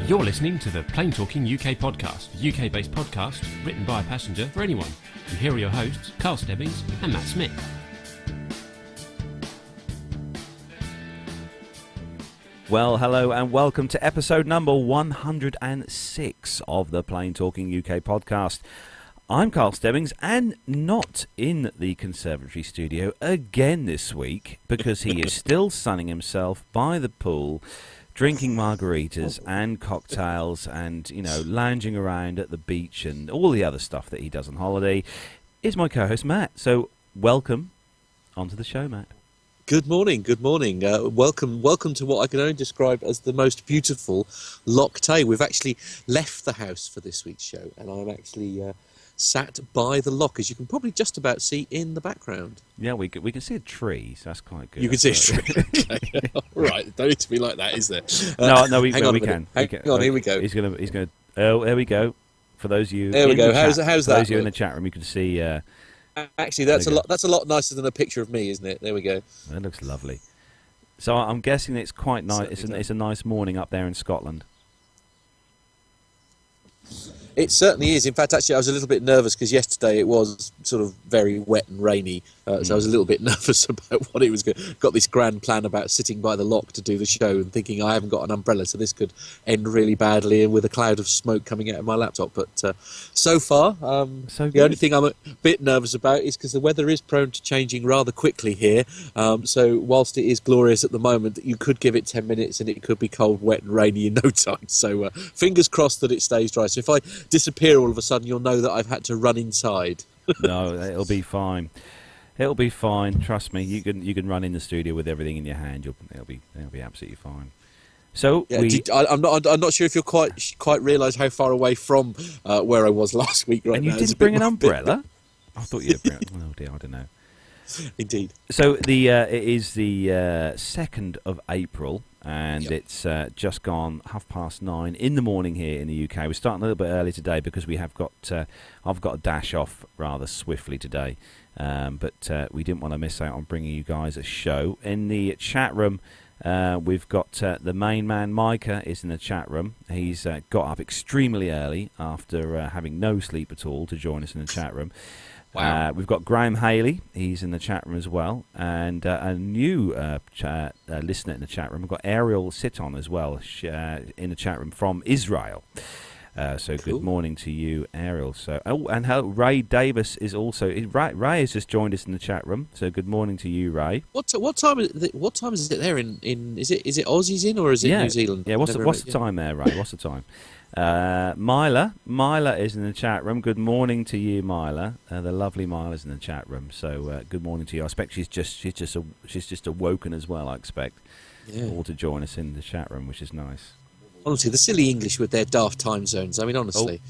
You're listening to the Plane Talking UK podcast, a UK-based podcast written by a passenger for anyone. And here are your hosts, Carl Stebbings and Matt Smith. Well, hello and welcome to episode number 106 of the Plane Talking UK podcast. I'm Carl Stebbings and not in the Conservatory Studio again this week because he is still sunning himself by the pool, drinking margaritas and cocktails and, you know, lounging around at the beach and all the other stuff that he does on holiday, is my co-host Matt. So welcome onto the show, Matt. Good morning, good morning. Welcome to what I can only describe as the most beautiful Loch Tay. We've actually left the house for this week's show, and I'm actually sat by the loch, as you can probably just about see in the background. Yeah, we can see a tree, so that's quite good. You can see a tree. Okay. Right, don't need to be like that, is there? No, we Hang can. On, here we go. He's gonna. Oh, there we go. For those of you, there we go. How's for that? Those of you in the chat room, you can see. Actually, that's a lot nicer than a picture of me, isn't it? There we go. That looks lovely. So I'm guessing it's quite nice. It's a nice morning up there in Scotland. It certainly is. In fact, actually, I was a little bit nervous because yesterday it was sort of very wet and rainy, so I was a little bit nervous about what it was going to... Got this grand plan about sitting by the loch to do the show and thinking I haven't got an umbrella, so this could end really badly and with a cloud of smoke coming out of my laptop. But so far, the only thing I'm a bit nervous about is because the weather is prone to changing rather quickly here. So whilst it is glorious at the moment, you could give it 10 minutes and it could be cold, wet and rainy in no time. So fingers crossed that it stays dry. So if I disappear all of a sudden, you'll know that I've had to run inside. No, it'll be fine. It'll be fine. Trust me. You can run in the studio with everything in your hand. It'll be absolutely fine. So yeah, I'm not sure if you'll quite realise how far away from where I was last week. Right, and you now. didn't bring an umbrella? I thought you'd bring. Oh dear, I don't know. Indeed. So it is the 2nd of April. And it's just gone 9:30 in the morning here in the UK. We're starting a little bit early today because we have got I've got to dash off rather swiftly today. But we didn't want to miss out on bringing you guys a show. In the chat room, we've got the main man, Micah, is in the chat room. He's got up extremely early after having no sleep at all to join us in the chat room. Wow. We've got Graham Haley, he's in the chat room as well, and a new listener in the chat room. We've got Ariel Siton as well in the chat room from Israel. So cool. Good morning to you, Ariel. So and Ray Davis is also Ray has just joined us in the chat room. So good morning to you, Ray. What time is it there in is it Aussies in or is it New Zealand? Yeah, what's the time there, Ray? What's the time? Myla is in the chat room. Good morning to you, Myla. The lovely Myla's in the chat room. So good morning to you. I expect she's just awoken as well. I expect all to join us in the chat room, which is nice. Honestly, the silly English with their daft time zones. I mean, honestly.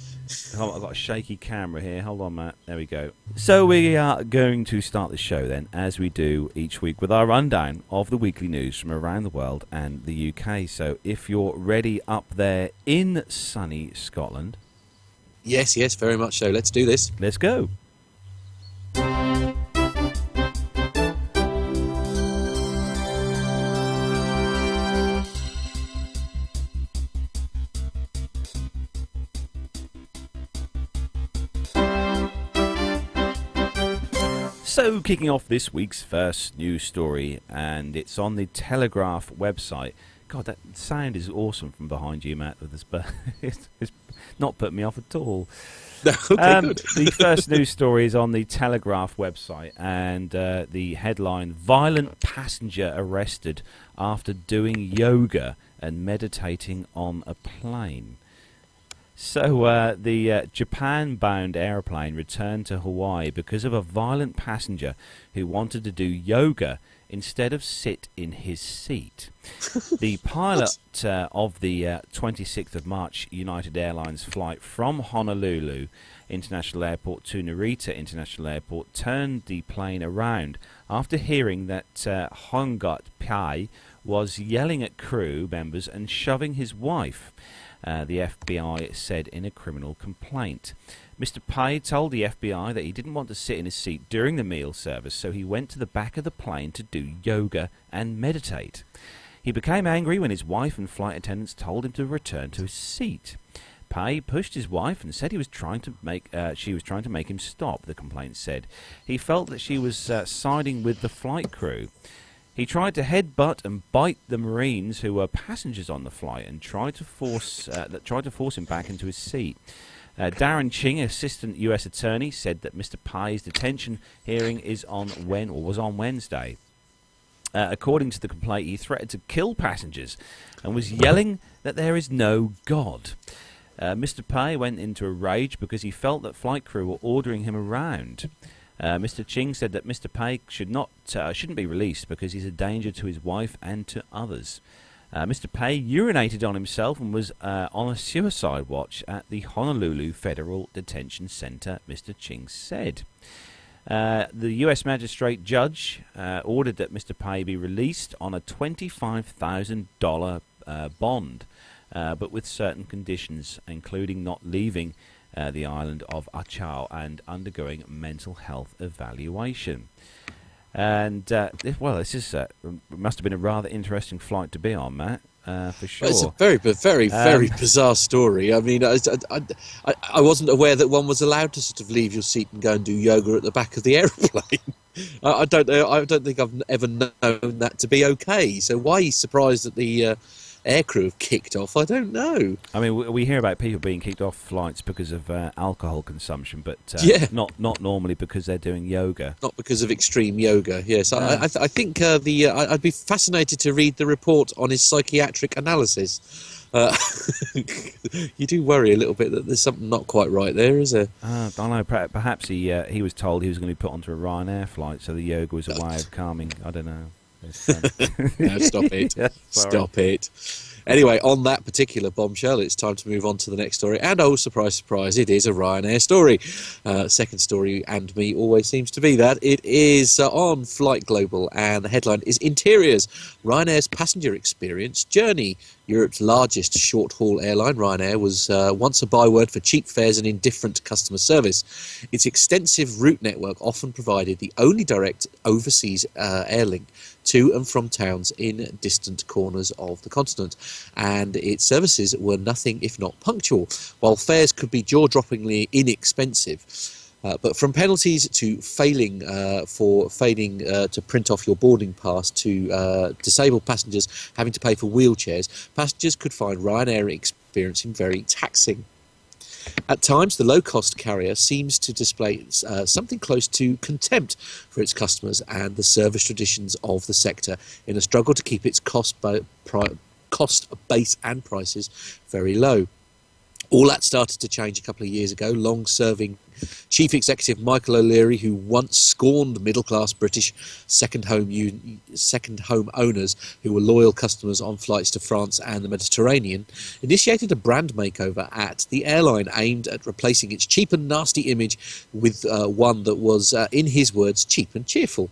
Oh, I've got a shaky camera here. Hold on, Matt. There we go. So we are going to start the show then, as we do each week, with our rundown of the weekly news from around the world and the UK. So if you're ready up there in sunny Scotland. Yes, very much so. Let's do this. Let's go. So, kicking off this week's first news story, and it's on the Telegraph website. God, that sound is awesome from behind you, Matt. With this, but it's not put me off at all. Okay, good. The first news story is on the Telegraph website, and the headline: "Violent passenger arrested after doing yoga and meditating on a plane." So the Japan-bound airplane returned to Hawaii because of a violent passenger who wanted to do yoga instead of sit in his seat. The pilot of the 26th of March United Airlines flight from Honolulu International Airport to Narita International Airport turned the plane around after hearing that Hongat Pai was yelling at crew members and shoving his wife. The FBI said in a criminal complaint. Mr. Pai told the FBI that he didn't want to sit in his seat during the meal service, so he went to the back of the plane to do yoga and meditate. He became angry when his wife and flight attendants told him to return to his seat. Pay pushed his wife and said she was trying to make him stop, the complaint said. He felt that she was siding with the flight crew. He tried to headbutt and bite the Marines who were passengers on the flight and tried to force him back into his seat. Darren Ching, assistant U.S. attorney, said that Mr. Pai's detention hearing was on Wednesday. According to the complaint, he threatened to kill passengers and was yelling that there is no God. Mr. Pai went into a rage because he felt that flight crew were ordering him around. Mr. Ching said that Mr. Pai shouldn't be released because he's a danger to his wife and to others. Mr. Pai urinated on himself and was on a suicide watch at the Honolulu Federal Detention Center, Mr. Ching said. The U.S. magistrate judge ordered that Mr. Pai be released on a $25,000 bond, but with certain conditions, including not leaving the island of Achao and undergoing mental health evaluation. And, this is must have been a rather interesting flight to be on, Matt, for sure. It's a very bizarre story. I mean, I wasn't aware that one was allowed to sort of leave your seat and go and do yoga at the back of the aeroplane. I don't know. I don't think I've ever known that to be okay. So why he's surprised that the aircrew have kicked off, I don't know. I mean, we hear about people being kicked off flights because of alcohol consumption, but not normally because they're doing yoga. Not because of extreme yoga, yes. No. I think I'd be fascinated to read the report on his psychiatric analysis. You do worry a little bit that there's something not quite right there, is there? I don't know. Perhaps he was told he was going to be put onto a Ryanair flight, so the yoga was a way of calming. I don't know. No, stop it. Yeah, stop it. Anyway, on that particular bombshell, it's time to move on to the next story. And oh, surprise, surprise, it is a Ryanair story. Second story, and me always seems to be that. It is on Flight Global, and the headline is Interiors, Ryanair's Passenger Experience Journey. Europe's largest short-haul airline, Ryanair, was once a byword for cheap fares and indifferent customer service. Its extensive route network often provided the only direct overseas air link to and from towns in distant corners of the continent, and its services were nothing if not punctual, while fares could be jaw-droppingly inexpensive. But from penalties to failing to print off your boarding pass to disabled passengers having to pay for wheelchairs, passengers could find Ryanair experiencing very taxing. At times, the low-cost carrier seems to display something close to contempt for its customers and the service traditions of the sector in a struggle to keep its cost base and prices very low. All that started to change a couple of years ago. Long-serving Chief Executive Michael O'Leary, who once scorned middle-class British second-home owners who were loyal customers on flights to France and the Mediterranean, initiated a brand makeover at the airline aimed at replacing its cheap and nasty image with one that was, in his words, cheap and cheerful.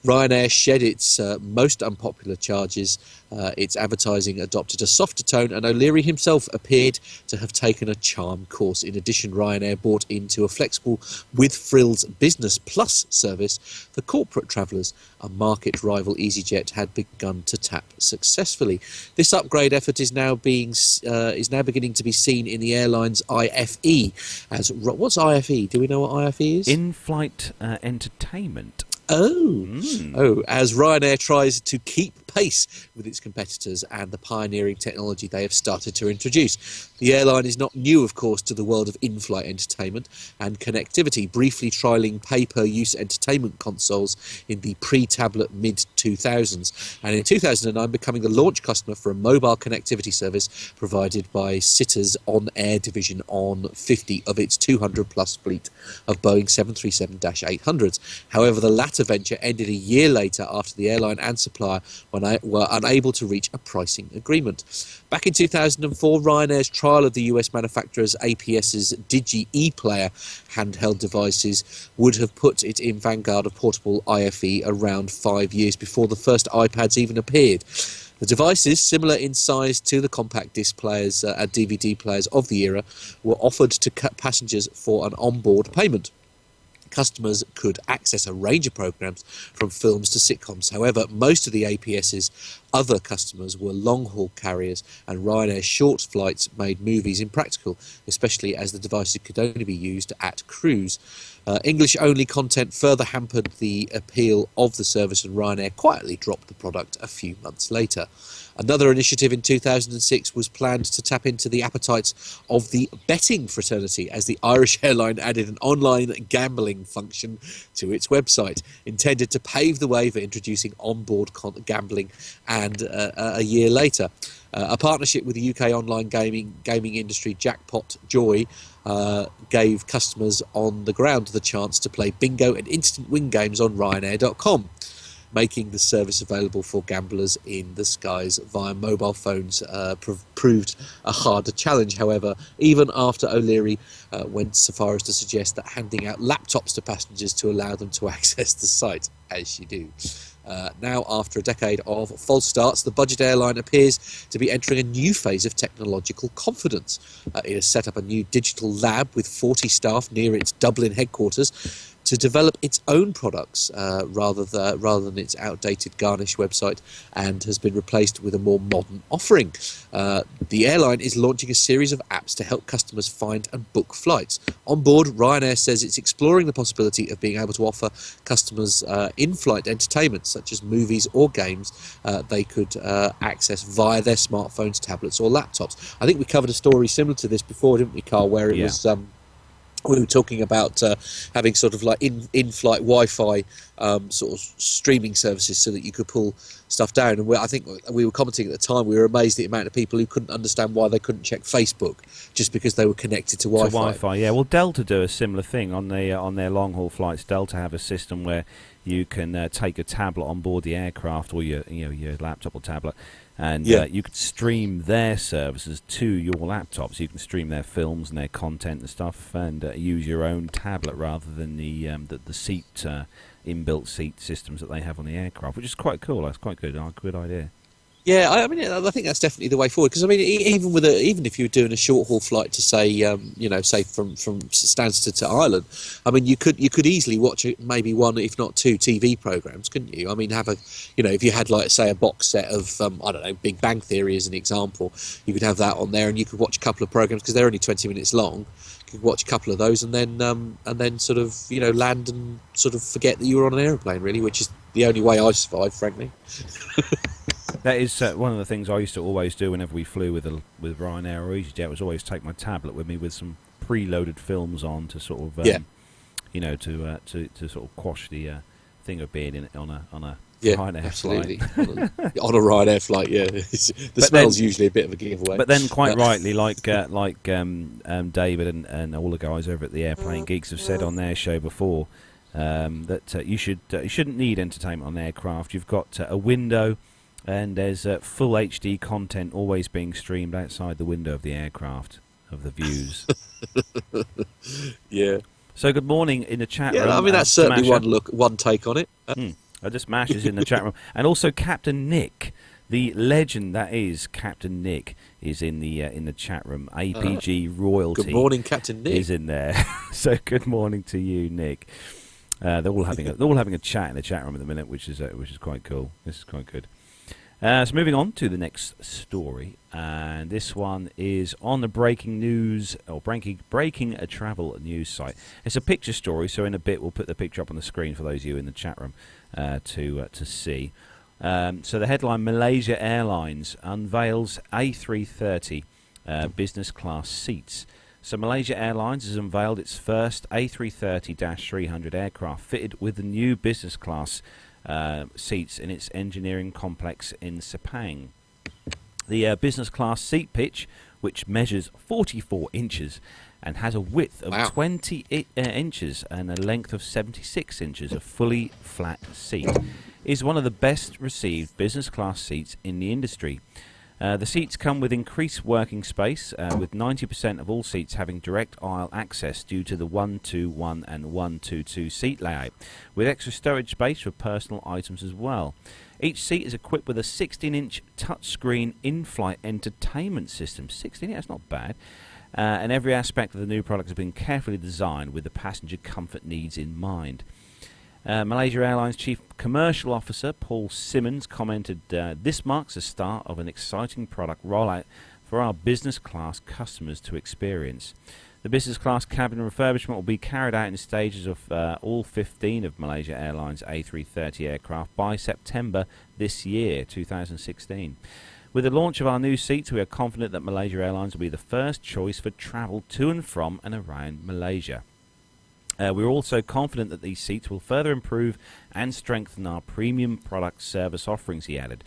Ryanair shed its most unpopular charges. Its advertising adopted a softer tone, and O'Leary himself appeared to have taken a charm course. In addition, Ryanair bought into a flexible with frills Business Plus service for corporate travellers, a market rival EasyJet had begun to tap successfully. This upgrade effort is now beginning to be seen in the airline's IFE. What's IFE? Do we know what IFE is? In-flight entertainment. As Ryanair tries to keep pace with its competitors and the pioneering technology they have started to introduce. The airline is not new, of course, to the world of in-flight entertainment and connectivity, briefly trialling pay-per-use entertainment consoles in the pre-tablet mid-2000s, and in 2009 becoming the launch customer for a mobile connectivity service provided by Sitter's on-air division on 50 of its 200-plus fleet of Boeing 737-800s. However, the latter venture ended a year later after the airline and supplier were unable to reach a pricing agreement. Back in 2004, Ryanair's trial of the US manufacturer's APS's Digi E-Player handheld devices would have put it in vanguard of portable IFE around 5 years before the first iPads even appeared. The devices, similar in size to the compact disc players and DVD players of the era, were offered to passengers for an onboard payment. Customers could access a range of programs from films to sitcoms. However, most of the APS's Other customers were long-haul carriers, and Ryanair short flights made movies impractical, especially as the devices could only be used at cruise. English-only content further hampered the appeal of the service, and Ryanair quietly dropped the product a few months later. Another initiative in 2006 was planned to tap into the appetites of the betting fraternity, as the Irish airline added an online gambling function to its website, intended to pave the way for introducing onboard gambling. And a year later, a partnership with the UK online gaming industry Jackpot Joy gave customers on the ground the chance to play bingo and instant win games on Ryanair.com, making the service available for gamblers in the skies via mobile phones. Proved a harder challenge, however, even after O'Leary went so far as to suggest that handing out laptops to passengers to allow them to access the site, as you do. Now, after a decade of false starts, the budget airline appears to be entering a new phase of technological confidence. It has set up a new digital lab with 40 staff near its Dublin headquarters to develop its own products rather than its outdated Garnish website, and has been replaced with a more modern offering. The airline is launching a series of apps to help customers find and book flights. On board, Ryanair says it's exploring the possibility of being able to offer customers in-flight entertainment, such as movies or games they could access via their smartphones, tablets or laptops. I think we covered a story similar to this before, didn't we, Carl, where it was... we were talking about having sort of like in-flight Wi-Fi sort of streaming services so that you could pull stuff down. And I think we were commenting at the time, we were amazed at the amount of people who couldn't understand why they couldn't check Facebook just because they were connected to Wi-Fi. Wi-Fi, yeah. Well, Delta do a similar thing on their long-haul flights. Delta have a system where you can take a tablet on board the aircraft, or your laptop or tablet, and you could stream their services to your laptop. So you can stream their films and their content and stuff, and use your own tablet rather than the seat inbuilt seat systems that they have on the aircraft, which is quite cool. That's quite good. Good idea. Yeah, I mean, I think that's definitely the way forward. Because I mean, even if you were doing a short haul flight to say from Stansted to Ireland, I mean, you could easily watch maybe one, if not two, TV programs, couldn't you? I mean, if you had like say a box set of I don't know, Big Bang Theory as an example, you could have that on there, and you could watch a couple of programs because they're only 20 minutes long. You could watch a couple of those, and then sort of land and sort of forget that you were on an aeroplane, really, which is the only way I survived, frankly. That is one of the things I used to always do whenever we flew with Ryanair or EasyJet, was always take my tablet with me with some preloaded films on to sort of to sort of quash the thing of being on a Ryanair absolutely. flight. On a Ryanair flight, yeah. The smell's usually a bit of a giveaway. But then, quite rightly, like David and all the guys over at the Airplane Geeks have said on their show before, that you shouldn't need entertainment on aircraft. You've got a window, and there's full HD content always being streamed outside the window of the aircraft, of the views. Yeah. So good morning in the chat room. Yeah, I mean, that's certainly one take on it. Just Mash is in the chat room. And also Captain Nick, the legend that is Captain Nick, is in the chat room. APG royalty. Good morning, Captain Nick. Is in there. So good morning to you, Nick. They're all having a chat in the chat room at the minute, which is quite cool. This is quite good. So moving on to the next story, and this one is on the breaking news, or breaking a travel news site. It's a picture story, so in a bit we'll put the picture up on the screen for those of you in the chat room to see. So the headline: Malaysia Airlines unveils A330 business class seats. So Malaysia Airlines has unveiled its first A330-300 aircraft fitted with the new business class seats in its engineering complex in Sepang. The business class seat pitch, which measures 44 inches and has a width of 20 inches and a length of 76 inches, a fully flat seat, is one of the best received business class seats in the industry. The seats come with increased working space, with 90% of all seats having direct aisle access due to the 121 and 122 seat layout, with extra storage space for personal items as well. Each seat is equipped with a 16-inch touchscreen in-flight entertainment system. 16, that's not bad. And every aspect of the new product has been carefully designed with the passenger comfort needs in mind. Malaysia Airlines Chief Commercial Officer Paul Simmons commented, "This marks the start of an exciting product rollout for our business class customers to experience. The business class cabin refurbishment will be carried out in stages of all 15 of Malaysia Airlines A330 aircraft by September this year, 2016. With the launch of our new seats, we are confident that Malaysia Airlines will be the first choice for travel to and from and around Malaysia. We're also confident that these seats will further improve and strengthen our premium product service offerings," he added.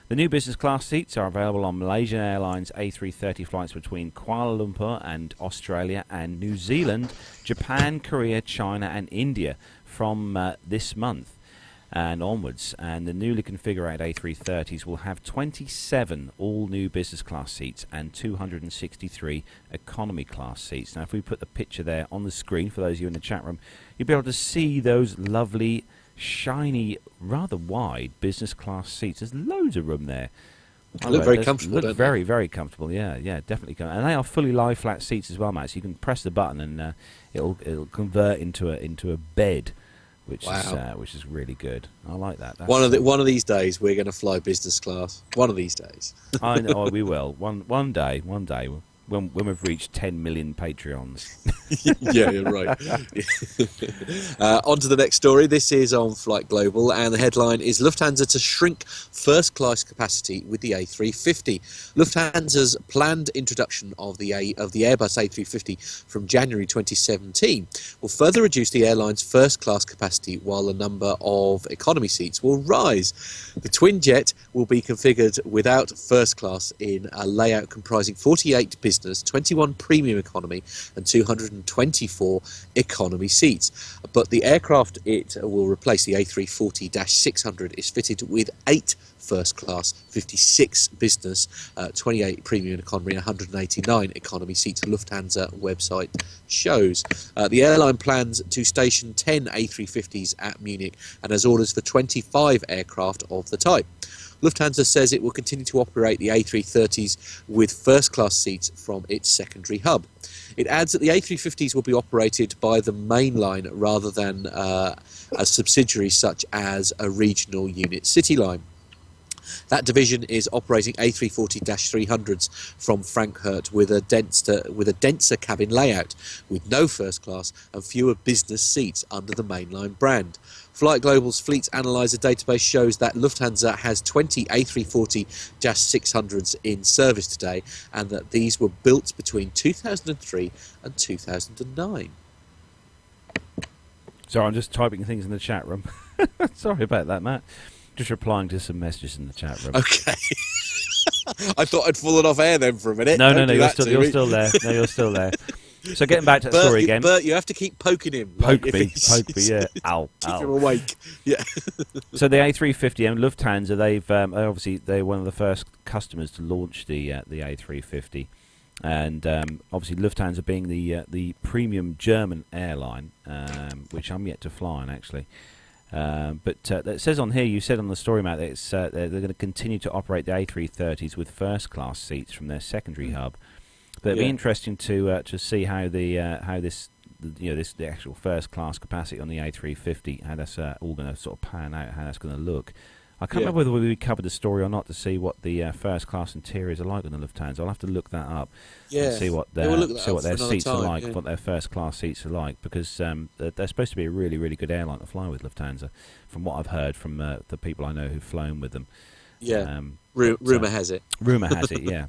The new business class seats are available on Malaysian Airlines A330 flights between Kuala Lumpur and Australia and New Zealand, Japan, Korea, China and India from this month and onwards. And the newly configured A330s will have 27 all-new business class seats and 263 economy class seats. Now, if we put the picture there on the screen for those of you in the chat room, you'll be able to see those lovely shiny, rather wide business class seats. There's loads of room there. They look very comfortable. Look very, very comfortable. Yeah, definitely. And they are fully lie flat seats as well, Matt. So you can press the button and it'll convert into a bed, which is really good. I like that. One of these days we're going to fly business class. One of these days. I know we will. One day. When we've reached 10 million Patreons. Yeah, you're right. On to the next story. This is on Flight Global, and the headline is Lufthansa to shrink first-class capacity with the A350. Lufthansa's planned introduction of the Airbus A350 from January 2017 will further reduce the airline's first-class capacity, while the number of economy seats will rise. The twin jet will be configured without first class in a layout comprising 48 business, 21 premium economy and 224 economy seats. But the aircraft it will replace, the A340-600, is fitted with 8 first class, 56 business, 28 premium economy and 189 economy seats, Lufthansa website shows. The airline plans to station 10 A350s at Munich and has orders for 25 aircraft of the type. Lufthansa says it will continue to operate the A330s with first-class seats from its secondary hub. It adds that the A350s will be operated by the main line rather than a subsidiary such as a regional unit CityLine. That division is operating A340-300s from Frankfurt with a denser cabin layout, with no first class and fewer business seats under the mainline brand. Flight Global's Fleet Analyzer database shows that Lufthansa has 20 A340-600s in service today, and that these were built between 2003 and 2009. Sorry, I'm just typing things in the chat room. Sorry about that, Matt. Just replying to some messages in the chat room. Okay. I thought I'd fallen off air then for a minute. No, you're still there. No, you're still there. So getting back to the story again. Bert, you have to keep poking him. Poke me, yeah. Ow, keep him awake. Yeah. So the A350 and Lufthansa, they're one of the first customers to launch the A350. And obviously Lufthansa being the premium German airline, which I'm yet to fly on, actually. But it says on here, you said on the story, Matt, that they're going to continue to operate the A330s with first-class seats from their secondary hub. But it'd be interesting to see how the actual first-class capacity on the A350, how that's all going to sort of pan out, how that's going to look. I can't remember whether we covered the story or not to see what the first-class interiors are like on the Lufthansa. I'll have to look that up and see what their seats are like, what their first-class seats are like, because they're supposed to be a really, really good airline to fly with, Lufthansa, from what I've heard from the people I know who've flown with them. Yeah, rumour has it. Rumour has it, yeah.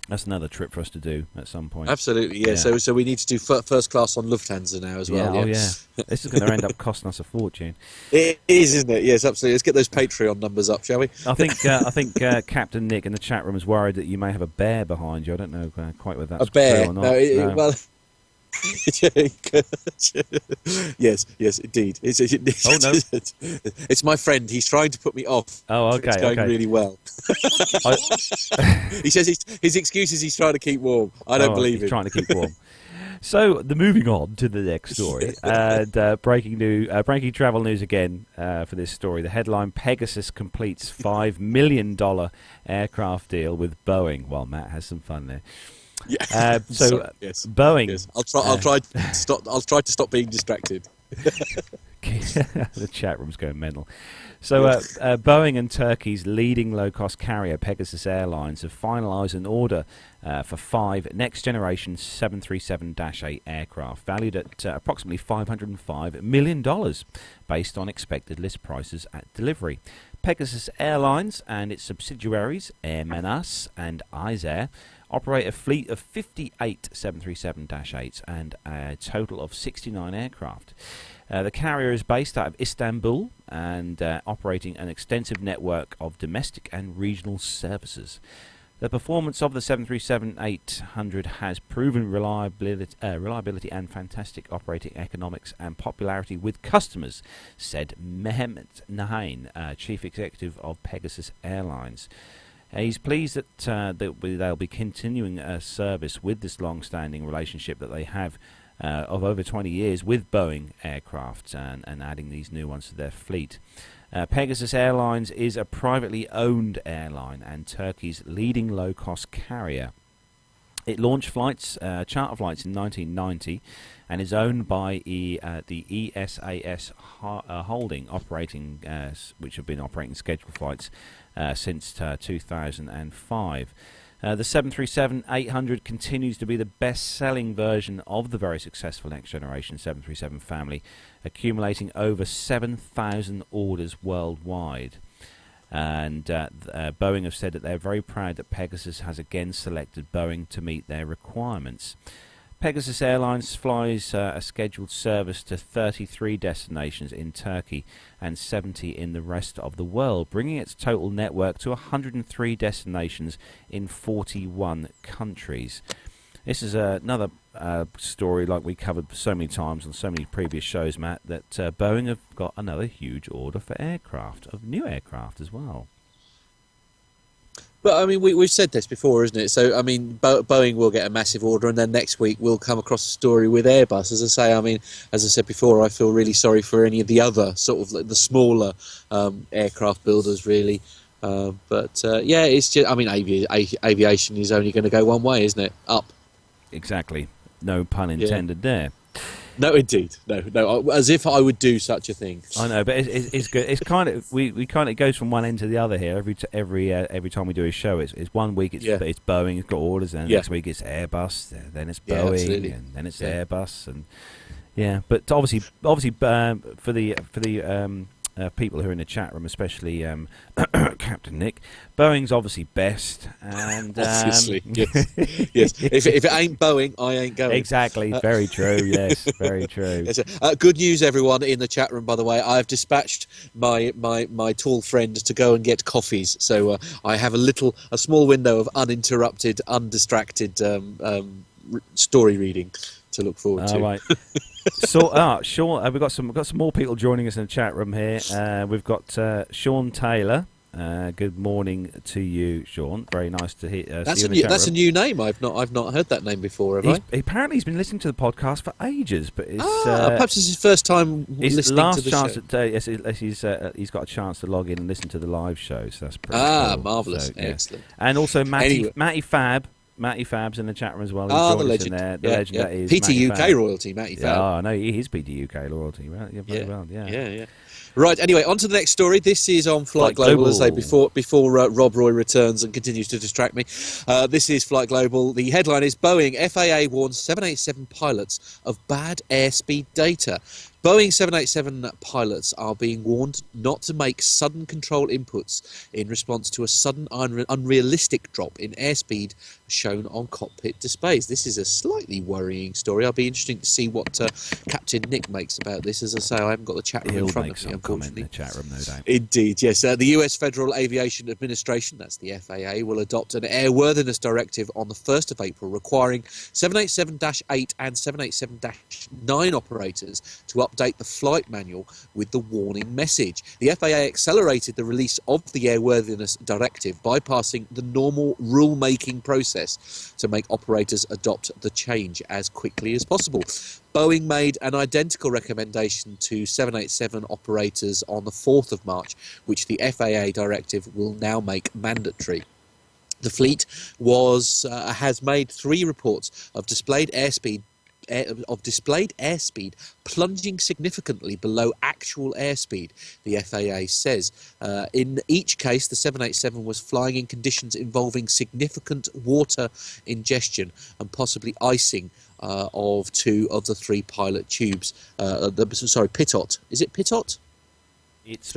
That's another trip for us to do at some point. Absolutely, yeah. So we need to do first class on Lufthansa now as well. Yeah. This is going to end up costing us a fortune. It is, isn't it? Yes, absolutely. Let's get those Patreon numbers up, shall we? I think Captain Nick in the chat room is worried that you may have a bear behind you. I don't know quite whether that's true or not. No. Well, yes, indeed. It's my friend. He's trying to put me off. Oh, okay. It's going really well. He says his excuse is he's trying to keep warm. I don't believe him. He's trying to keep warm. So, moving on to the next story, and breaking travel news again for this story. The headline: Pegasus completes $5 million aircraft deal with Boeing. While Matt has some fun there. Yeah. Boeing. Yes. I'll try to stop being distracted. The chat room's going mental. So Boeing and Turkey's leading low-cost carrier, Pegasus Airlines, have finalised an order for 5 next-generation 737-8 aircraft, valued at approximately $505 million, based on expected list prices at delivery. Pegasus Airlines and its subsidiaries, Air Menas and Izair, operate a fleet of 58 737-8s and a total of 69 aircraft. The carrier is based out of Istanbul and operating an extensive network of domestic and regional services. The performance of the 737-800 has proven reliability and fantastic operating economics and popularity with customers, said Mehmet Nahain, Chief Executive of Pegasus Airlines. He's pleased that they'll be continuing a service with this long-standing relationship that they have of over 20 years with Boeing aircraft and adding these new ones to their fleet. Pegasus Airlines is a privately owned airline and Turkey's leading low-cost carrier. It launched charter flights in 1990 and is owned by the ESAS holding, which have been operating scheduled flights since 2005. The 737-800 continues to be the best-selling version of the very successful next-generation 737 family, accumulating over 7,000 orders worldwide. And Boeing have said that they're very proud that Pegasus has again selected Boeing to meet their requirements. Pegasus Airlines flies a scheduled service to 33 destinations in Turkey and 70 in the rest of the world, bringing its total network to 103 destinations in 41 countries. This is another story like we covered so many times on so many previous shows, Matt, that Boeing have got another huge order for new aircraft as well. But, I mean, we've said this before, isn't it? So, I mean, Boeing will get a massive order, and then next week we'll come across a story with Airbus. As I say, I mean, as I said before, I feel really sorry for any of the other sort of like the smaller aircraft builders, really. Yeah, it's just, I mean, aviation is only going to go one way, isn't it? Up. Exactly. No pun intended there. No, indeed, no. As if I would do such a thing. I know, but it's good. It's kind of it goes from one end to the other here. Every time we do a show, it's 1 week it's Boeing, it's got orders, and next week it's Airbus, then it's Boeing, and then it's Airbus, and But obviously, for the people who are in the chat room, especially Captain Nick, Boeing's obviously best, and obviously, yes. If it ain't Boeing, I ain't going. Exactly, very true. Yes, very true. Yes, good news, everyone in the chat room. By the way, I've dispatched my tall friend to go and get coffees, so I have a small window of uninterrupted, undistracted story reading to look forward to. Right. So, Sean, we've got some more people joining us in the chat room here. We've got Sean Taylor. Good morning to you, Sean. Very nice to hear. That's a new name. I've not heard that name before. Apparently, he's been listening to the podcast for ages, but it's, perhaps it's his first time listening to the show. He's got a chance to log in and listen to the live show. So that's pretty cool. Marvellous, so, excellent. And also Matty Fab's in the chat room as well. The legend. The legend that is. PT UK royalty, Matty Fab. Oh, no, he is PT UK royalty. Well, yeah. Right, anyway, on to the next story. This is on Flight Global, as I say, before Rob Roy returns and continues to distract me. This is Flight Global. The headline is Boeing FAA warns 787 pilots of bad airspeed data. Boeing 787 pilots are being warned not to make sudden control inputs in response to a sudden unrealistic drop in airspeed shown on cockpit displays. This is a slightly worrying story. I'll be interesting to see what Captain Nick makes about this. As I say, I haven't got the chat room in front of me, unfortunately. In the chat room, no doubt. Indeed, yes. The US Federal Aviation Administration, that's the FAA, will adopt an airworthiness directive on the 1st of April requiring 787-8 and 787-9 operators to update the flight manual with the warning message. The FAA accelerated the release of the airworthiness directive, bypassing the normal rule-making process to make operators adopt the change as quickly as possible. Boeing made an identical recommendation to 787 operators on the 4th of March, which the FAA directive will now make mandatory. The fleet has made 3 reports of displayed airspeed displayed airspeed plunging significantly below actual airspeed, the FAA says. In each case, the 787 was flying in conditions involving significant water ingestion and possibly icing of 2 of the 3 pilot tubes. Pitot. Is it Pitot? It's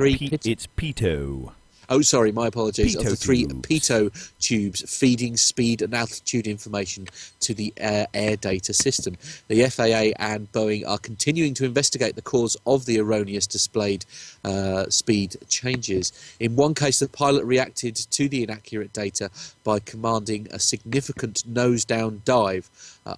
Pitot. Oh, sorry, my apologies. Pitot of the 3 tubes. pitot tubes feeding speed and altitude information to the air data system. The FAA and Boeing are continuing to investigate the cause of the erroneous displayed speed changes. In one case, the pilot reacted to the inaccurate data by commanding a significant nose-down dive,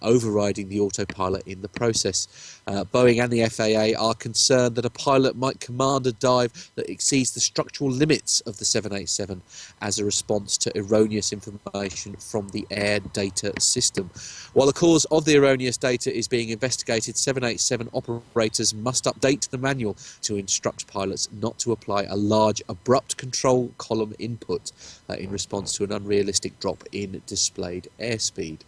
overriding the autopilot in the process. Boeing and the FAA are concerned that a pilot might command a dive that exceeds the structural limits of the 787 as a response to erroneous information from the air data system. While the cause of the erroneous data is being investigated, 787 operators must update the manual to instruct pilots not to apply a large abrupt control column input in response to an unrealistic drop in displayed airspeed.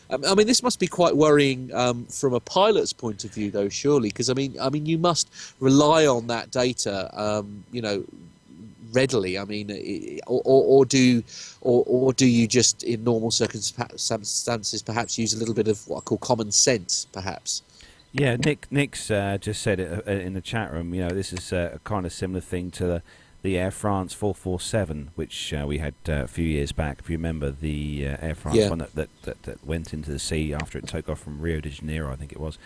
I mean, this must be quite worrying from a pilot's point of view, though, surely, because I mean, you must rely on that data, readily. I mean, or do you just, in normal circumstances, perhaps use a little bit of what I call common sense, perhaps? Yeah, Nick's just said it in the chat room. You know, this is a kind of similar thing to the Air France 447, which we had a few years back. If you remember, the Air France one that went into the sea after it took off from Rio de Janeiro, I think it was.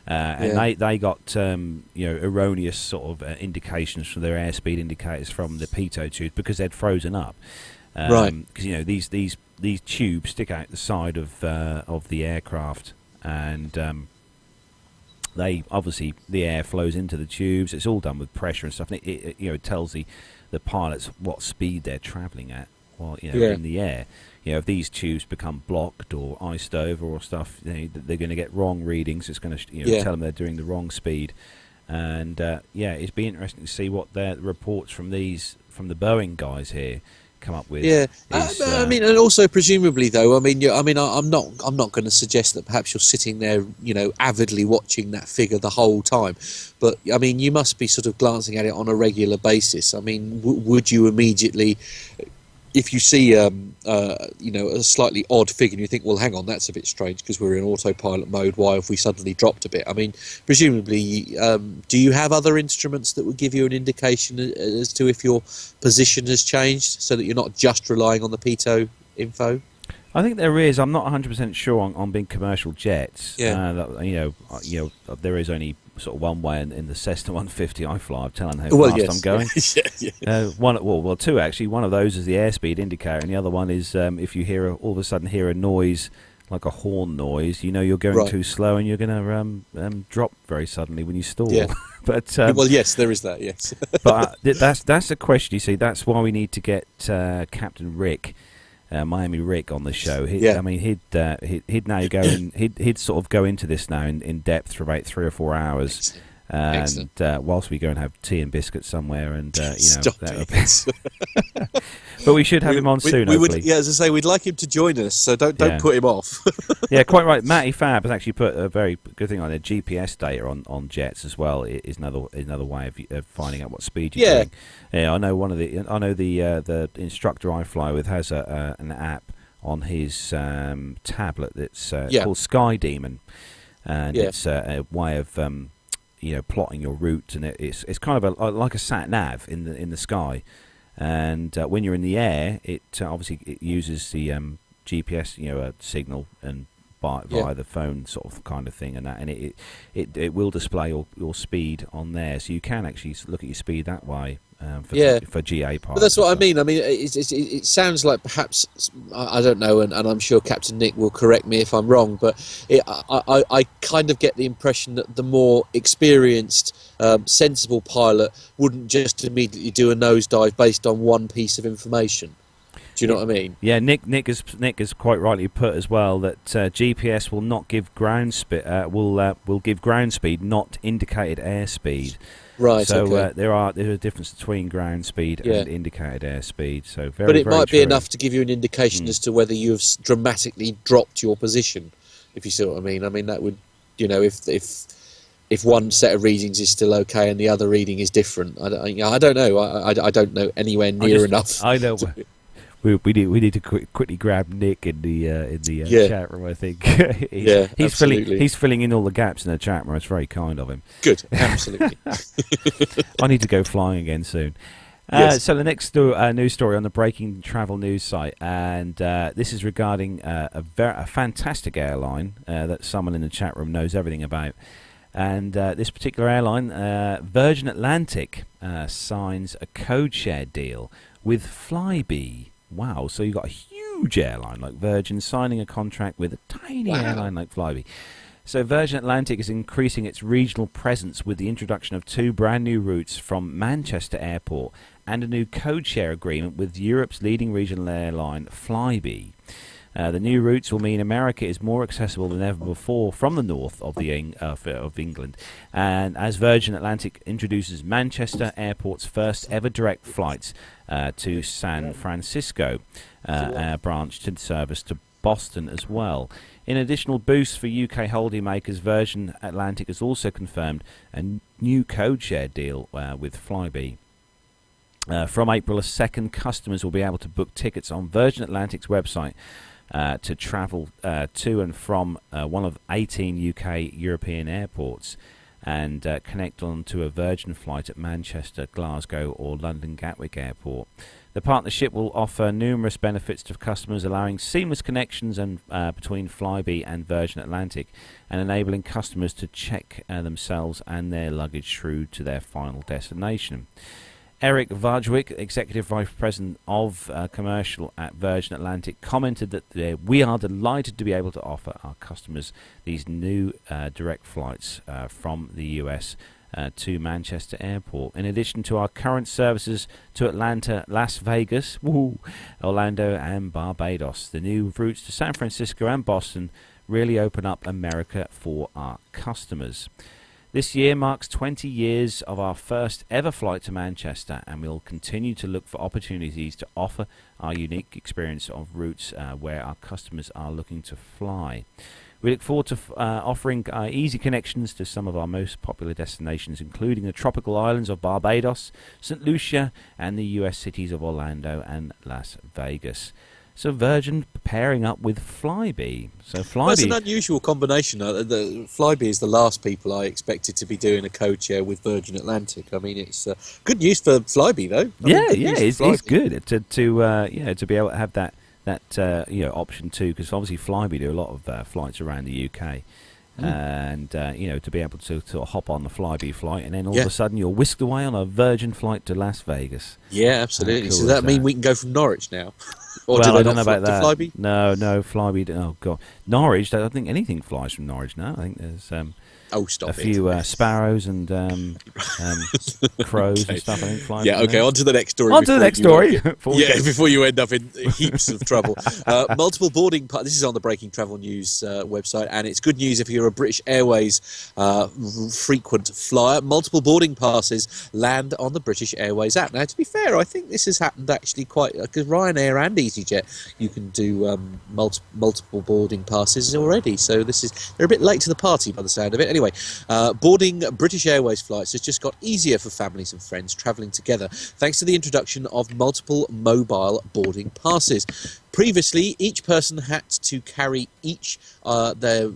And they got erroneous sort of indications from their airspeed indicators from the pitot tubes because they'd frozen up. Right. Because these tubes stick out the side of the aircraft, and they obviously, the air flows into the tubes. It's all done with pressure and stuff. And it tells the pilots what speed they're travelling at while in the air. If these tubes become blocked or iced over or stuff, they're going to get wrong readings. It's going to tell them they're doing the wrong speed. And it'd be interesting to see what their reports from the Boeing guys here come up with. I mean, and also presumably though, I'm not going to suggest that perhaps you're sitting there, avidly watching that figure the whole time, but I mean, you must be sort of glancing at it on a regular basis. I mean, would you immediately, if you see a slightly odd figure and you think, well, hang on, that's a bit strange because we're in autopilot mode, why have we suddenly dropped a bit? I mean, presumably, do you have other instruments that would give you an indication as to if your position has changed so that you're not just relying on the pitot info? I think there is. I'm not 100% sure on big commercial jets. There is only sort of one way in the Cessna 150 I fly. I'm telling how fast I'm going. Two actually. One of those is the airspeed indicator, and the other one is if you all of a sudden hear a noise like a horn noise, you're going too slow and you're going to drop very suddenly when you stall. Yeah. But yes, there is that. Yes. But that's a question. You see, that's why we need to get Captain Rick. Miami Rick on the show. He'd now go in. He'd sort of go into this now in depth for about 3 or 4 hours, and whilst we go and have tea and biscuits somewhere, and but we should have him on soon. Hopefully. As I say, we'd like him to join us, so don't put him off. Yeah, quite right. Matty Fab has actually put a very good thing on there. GPS data on jets as well is another way of finding out what speed you're doing. Yeah, I know the instructor I fly with has an app on his tablet that's called Sky Demon, and it's a way of plotting your route, and it's kind of like a sat nav in the sky. And when you're in the air, it obviously it uses the GPS signal and via the phone sort of kind of thing, and that, and it will display your speed on there, so you can actually look at your speed that way. For GA pilots. But that's what I mean. I mean, it sounds like perhaps, I don't know, and I'm sure Captain Nick will correct me if I'm wrong, but I kind of get the impression that the more experienced, sensible pilot wouldn't just immediately do a nosedive based on one piece of information. Do you know what I mean? Yeah, Nick has quite rightly put as well that GPS will not give ground speed. Will give ground speed, not indicated airspeed. Right. So there's a difference between ground speed and indicated airspeed. So but it might be enough to give you an indication as to whether you've dramatically dropped your position, if you see what I mean. I mean that would, you know, if one set of readings is still okay and the other reading is different. I don't know. I don't know anywhere near enough. I know. We need to quickly grab Nick in the chat room. I think he's filling in all the gaps in the chat room. It's very kind of him. Good, absolutely. I need to go flying again soon. Yes. So the next news story on the Breaking Travel news site, and this is regarding a fantastic airline that someone in the chat room knows everything about. And this particular airline, Virgin Atlantic, signs a code share deal with Flybe. Wow, so you've got a huge airline like Virgin signing a contract with a tiny airline like Flybe. So Virgin Atlantic is increasing its regional presence with the introduction of 2 brand new routes from Manchester Airport and a new code share agreement with Europe's leading regional airline Flybe. The new routes will mean America is more accessible than ever before from the north of England. And as Virgin Atlantic introduces Manchester Airport's first ever direct flights to San Francisco, branch to service to Boston as well. In additional boosts for UK holidaymakers, Virgin Atlantic has also confirmed a new code share deal with Flybe. From April 2nd, customers will be able to book tickets on Virgin Atlantic's website to travel to and from one of 18 UK European airports and connect on to a Virgin flight at Manchester, Glasgow or London Gatwick Airport. The partnership will offer numerous benefits to customers, allowing seamless connections between Flybe and Virgin Atlantic and enabling customers to check themselves and their luggage through to their final destination. Eric Vajwick, Executive Vice President of Commercial at Virgin Atlantic, commented that we are delighted to be able to offer our customers these new direct flights from the US to Manchester Airport. In addition to our current services to Atlanta, Las Vegas, Orlando and Barbados, the new routes to San Francisco and Boston really open up America for our customers. This year marks 20 years of our first ever flight to Manchester, and we'll continue to look for opportunities to offer our unique experience of routes where our customers are looking to fly. We look forward to offering easy connections to some of our most popular destinations, including the tropical islands of Barbados, St. Lucia, and the US cities of Orlando and Las Vegas. So Virgin pairing up with Flybe. So Flybe. Well, it's an unusual combination. Flybe is the last people I expected to be doing a code share with Virgin Atlantic. I mean, it's good news for Flybe, though. It's good to be able to have that option too, because obviously Flybe do a lot of flights around the UK. And to be able to sort of hop on the Flybe flight and then all of a sudden you're whisked away on a Virgin flight to Las Vegas. Yeah, absolutely. Cool. So does that mean we can go from Norwich now? Or well, do I don't know about that. Flybe? No, Flybe. Oh god, Norwich. I don't think anything flies from Norwich now. I think there's a few sparrows and crows and stuff. I think fly. Yeah. Okay. On to the next story. Before you end up in heaps of trouble. Multiple boarding. This is on the Breaking Travel News website, and it's good news if you're a British Airways frequent flyer. Multiple boarding passes land on the British Airways app. Now, to be fair, I think this has happened actually quite because Ryanair and EasyJet you can do multiple boarding passes already. So they're a bit late to the party by the sound of it. Anyway, boarding British Airways flights has just got easier for families and friends travelling together thanks to the introduction of multiple mobile boarding passes. Previously, each person had to carry their own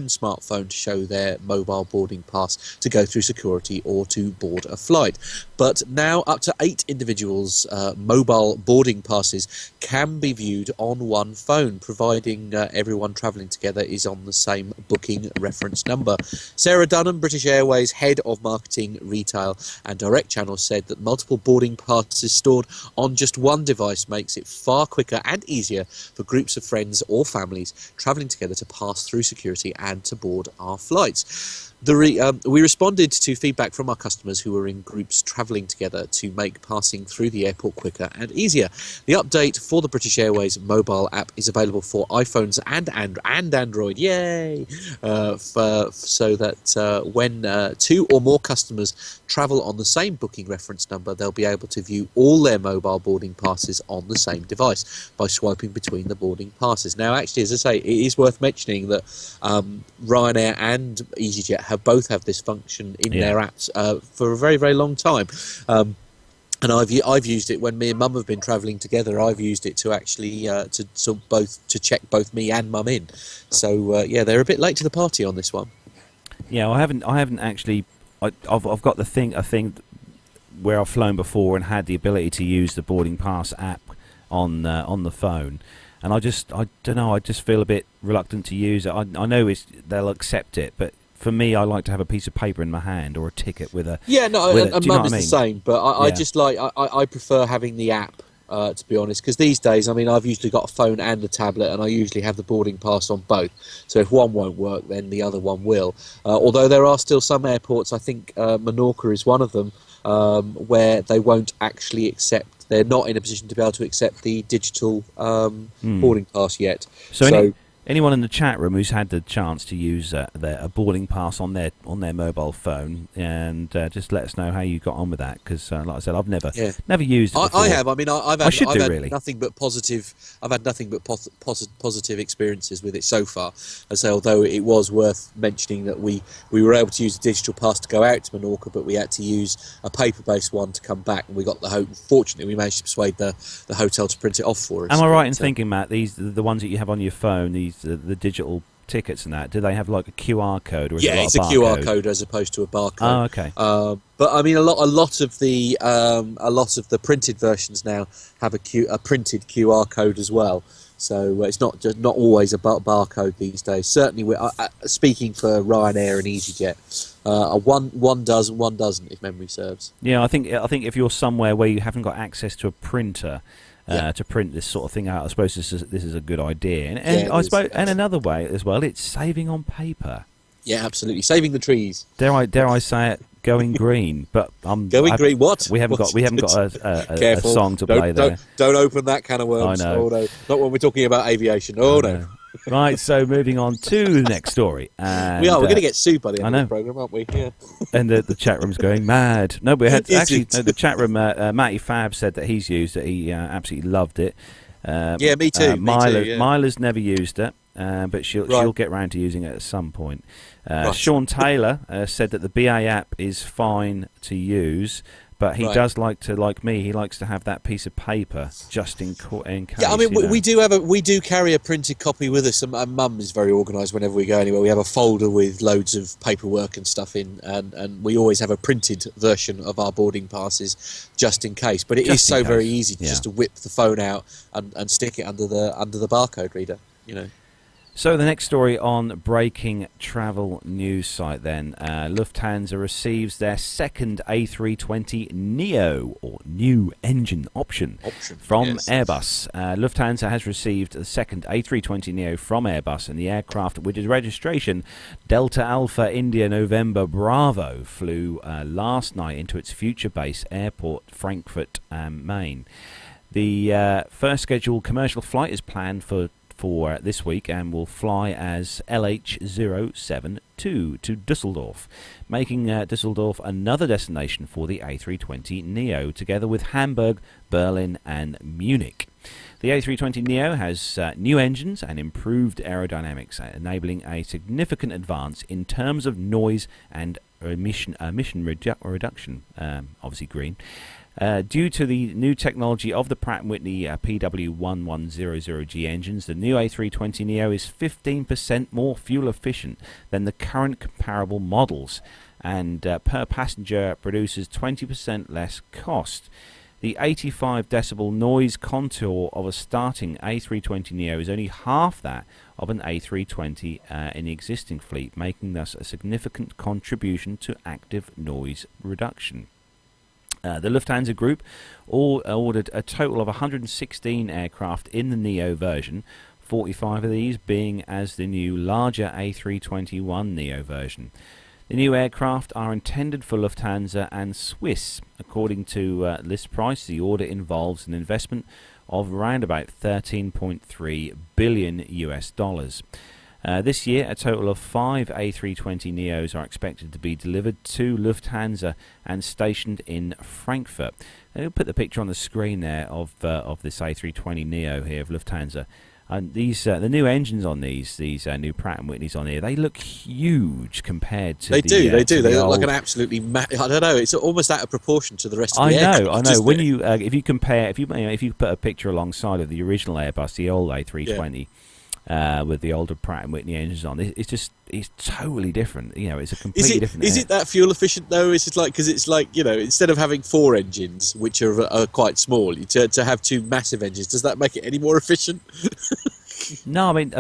smartphone to show their mobile boarding pass to go through security or to board a flight. But now up to 8 individuals' mobile boarding passes can be viewed on one phone, providing everyone travelling together is on the same booking reference number. Sarah Dunham, British Airways Head of Marketing, Retail and Direct Channel, said that multiple boarding passes stored on just one device makes it far quicker and easier for groups of friends or families travelling together to pass through security and to board our flights. We responded to feedback from our customers who were in groups travelling together to make passing through the airport quicker and easier. The update for the British Airways mobile app is available for iPhones and Android. Yay! So that when 2 or more customers travel on the same booking reference number, they'll be able to view all their mobile boarding passes on the same device. by swiping between the boarding passes. Now, actually, as I say, it is worth mentioning that Ryanair and EasyJet both have this function in their apps for a very, very long time. And I've used it when me and Mum have been travelling together. I've used it to actually to check both me and Mum in. So they're a bit late to the party on this one. Yeah, I haven't actually. I've got a thing where I've flown before and had the ability to use the boarding pass app on the phone, and I don't know. I just feel a bit reluctant to use it. I know they'll accept it, but for me, I like to have a piece of paper in my hand or a ticket with a... Yeah, no, and Mum is the same, but I prefer having the app, to be honest, because these days, I mean, I've usually got a phone and a tablet, and I usually have the boarding pass on both. So if one won't work, then the other one will. Although there are still some airports, I think Menorca is one of them, where they won't actually accept... They're not in a position to be able to accept the digital boarding pass yet. So anyone in the chat room who's had the chance to use a boarding pass on their mobile phone, and just let us know how you got on with that, because like I said, I've never used it before. I have. I mean, I've had really. nothing but positive. I've had nothing but positive experiences with it so far. I say, although it was worth mentioning that we were able to use a digital pass to go out to Menorca, but we had to use a paper-based one to come back, and we got fortunately, we managed to persuade the hotel to print it off for us. Am I right in thinking, Matt, the ones that you have on your phone, the digital tickets and that, do they have like a QR code, or is it's a QR code as opposed to a barcode? Oh, okay. But I mean, a lot of the printed versions now have a printed QR code as well. So it's not always a barcode these days. Certainly, speaking for Ryanair and EasyJet, one does and one doesn't, if memory serves. Yeah, I think if you're somewhere where you haven't got access to a printer to print this sort of thing out, I suppose this is a good idea. And I suppose, and another way as well, it's saving on paper. Yeah, absolutely, saving the trees. Dare I say it? Going green, but green. What? We haven't got a song to play there. Don't open that can of worms. I know. Oh, no. Not when we're talking about aviation. Oh no. Right, so moving on to the next story. And, we're going to get sued by the end of the programme, aren't we? Yeah. And the chat room's going mad. No, we had the chat room. Matty Fab said that he's used it. He absolutely loved it. Yeah, me too. Myla's never used it, but she'll get round to using it at some point. Sean Taylor said that the BA app is fine to use, but he does like me, he likes to have that piece of paper just in case. Yeah, I mean, we do carry a printed copy with us, and Mum is very organised whenever we go anywhere. We have a folder with loads of paperwork and stuff in, and we always have a printed version of our boarding passes just in case. But it is so very easy just to whip the phone out and stick it under the barcode reader, you know. So the next story on Breaking Travel News site then, Lufthansa receives their second A320neo, or new engine option from Airbus. Lufthansa has received the second A320neo from Airbus, and the aircraft, with its registration Delta Alpha India November Bravo, flew last night into its future base airport, Frankfurt am Main. The first scheduled commercial flight is planned for this week and will fly as LH072 to Dusseldorf, making Dusseldorf another destination for the A320neo, together with Hamburg, Berlin and Munich. The A320neo has new engines and improved aerodynamics, enabling a significant advance in terms of noise and emission reduction, obviously green. Due to the new technology of the Pratt & Whitney PW1100G engines, the new A320neo is 15% more fuel efficient than the current comparable models, and per passenger produces 20% less cost. The 85 decibel noise contour of a starting A320neo is only half that of an A320 in the existing fleet, making thus a significant contribution to active noise reduction. The Lufthansa Group ordered a total of 116 aircraft in the Neo version, 45 of these being as the new larger A321neo version. The new aircraft are intended for Lufthansa and Swiss. According to list price, the order involves an investment of around about $13.3 billion US. This year, a total of 5 A320neos are expected to be delivered to Lufthansa and stationed in Frankfurt. We'll put the picture on the screen there of this A320neo here of Lufthansa. And these the new engines on these new Pratt & Whitneys on here, they look huge compared to They do. They look old... like an absolutely I don't know. It's almost out of proportion to the rest of the aircraft. I know. When you if you compare, if you put a picture alongside of the original Airbus, the old A320, with the older Pratt & Whitney engines on, it's totally different. It's a completely different. Is it that fuel efficient though? Is it like, because it's like, instead of having 4 engines which are quite small, to have 2 massive engines, does that make it any more efficient? No, I mean,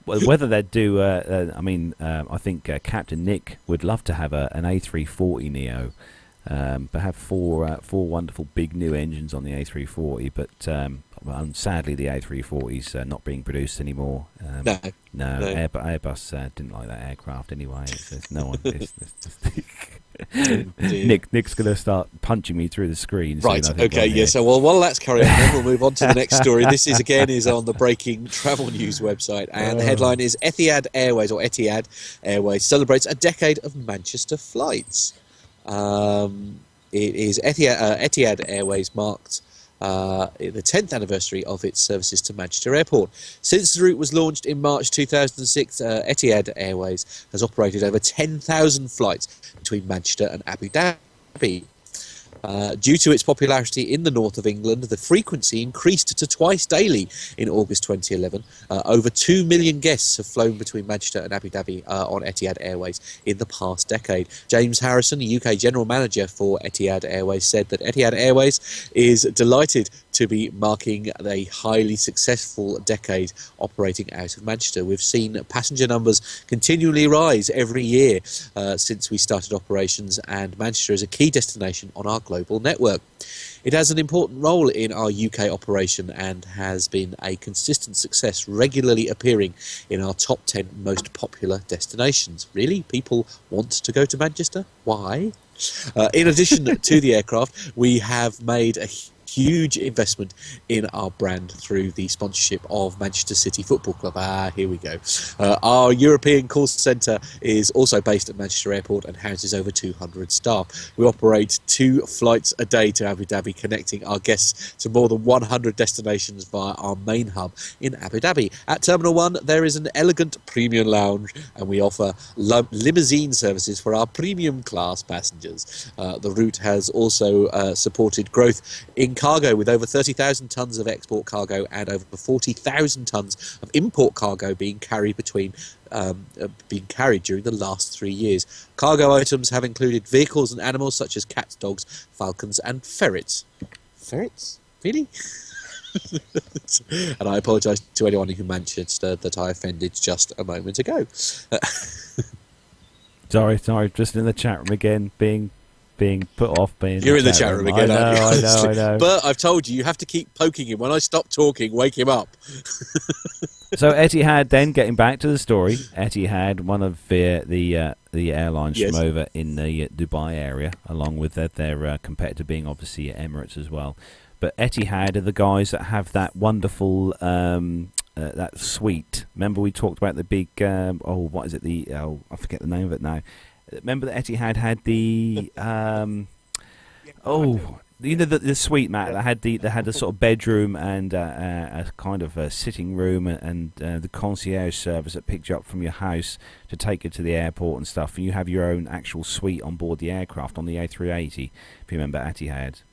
whether they'd do. I think Captain Nick would love to have an A340 Neo, but have four wonderful big new engines on the A340. But sadly, the A340's not being produced anymore. No. Airbus didn't like that aircraft anyway. There's no one. Nick's going to start punching me through the screen. Right, okay, yeah. So while that's carrying on, we'll move on to the next story. This is on the Breaking Travel News website, and the headline is Etihad Airways celebrates a decade of Manchester flights. It is Etihad Airways marked the 10th anniversary of its services to Manchester Airport. Since the route was launched in March 2006, Etihad Airways has operated over 10,000 flights between Manchester and Abu Dhabi. Due to its popularity in the north of England, the frequency increased to twice daily in August 2011. Over 2 million guests have flown between Manchester and Abu Dhabi on Etihad Airways in the past decade. James Harrison, UK General Manager for Etihad Airways, said that Etihad Airways is delighted to be marking a highly successful decade operating out of Manchester. We've seen passenger numbers continually rise every year since we started operations, and Manchester is a key destination on our global network. It has an important role in our UK operation and has been a consistent success, regularly appearing in our top 10 most popular destinations. Really? People want to go to Manchester? Why? In addition to the aircraft, we have made a huge investment in our brand through the sponsorship of Manchester City Football Club. Here we go. Our European call centre is also based at Manchester Airport and houses over 200 staff. We operate 2 flights a day to Abu Dhabi, connecting our guests to more than 100 destinations via our main hub in Abu Dhabi. At Terminal 1, there is an elegant premium lounge, and we offer limousine services for our premium class passengers. The route has also supported growth in cargo, with over 30,000 tonnes of export cargo and over 40,000 tonnes of import cargo being carried during the last 3 years. Cargo items have included vehicles and animals such as cats, dogs, falcons and ferrets. Ferrets? Really? And I apologise to anyone in Manchester that I offended just a moment ago. Sorry, just in the chat room again, being put off. You're in the chat room again, I know. But I've told you have to keep poking him. When I stop talking, wake him up. So Etihad, then getting back to the story, Etihad, one of the airlines from over in the Dubai area, along with their competitor being obviously Emirates as well. But Etihad are the guys that have that wonderful that suite. Remember we talked about the big what is it? I forget the name of it now. Remember that Etihad had the the suite, Matt, that had a sort of bedroom and a kind of a sitting room and the concierge service that picked you up from your house to take you to the airport and stuff. And you have your own actual suite on board the aircraft on the A380. If you remember Etihad.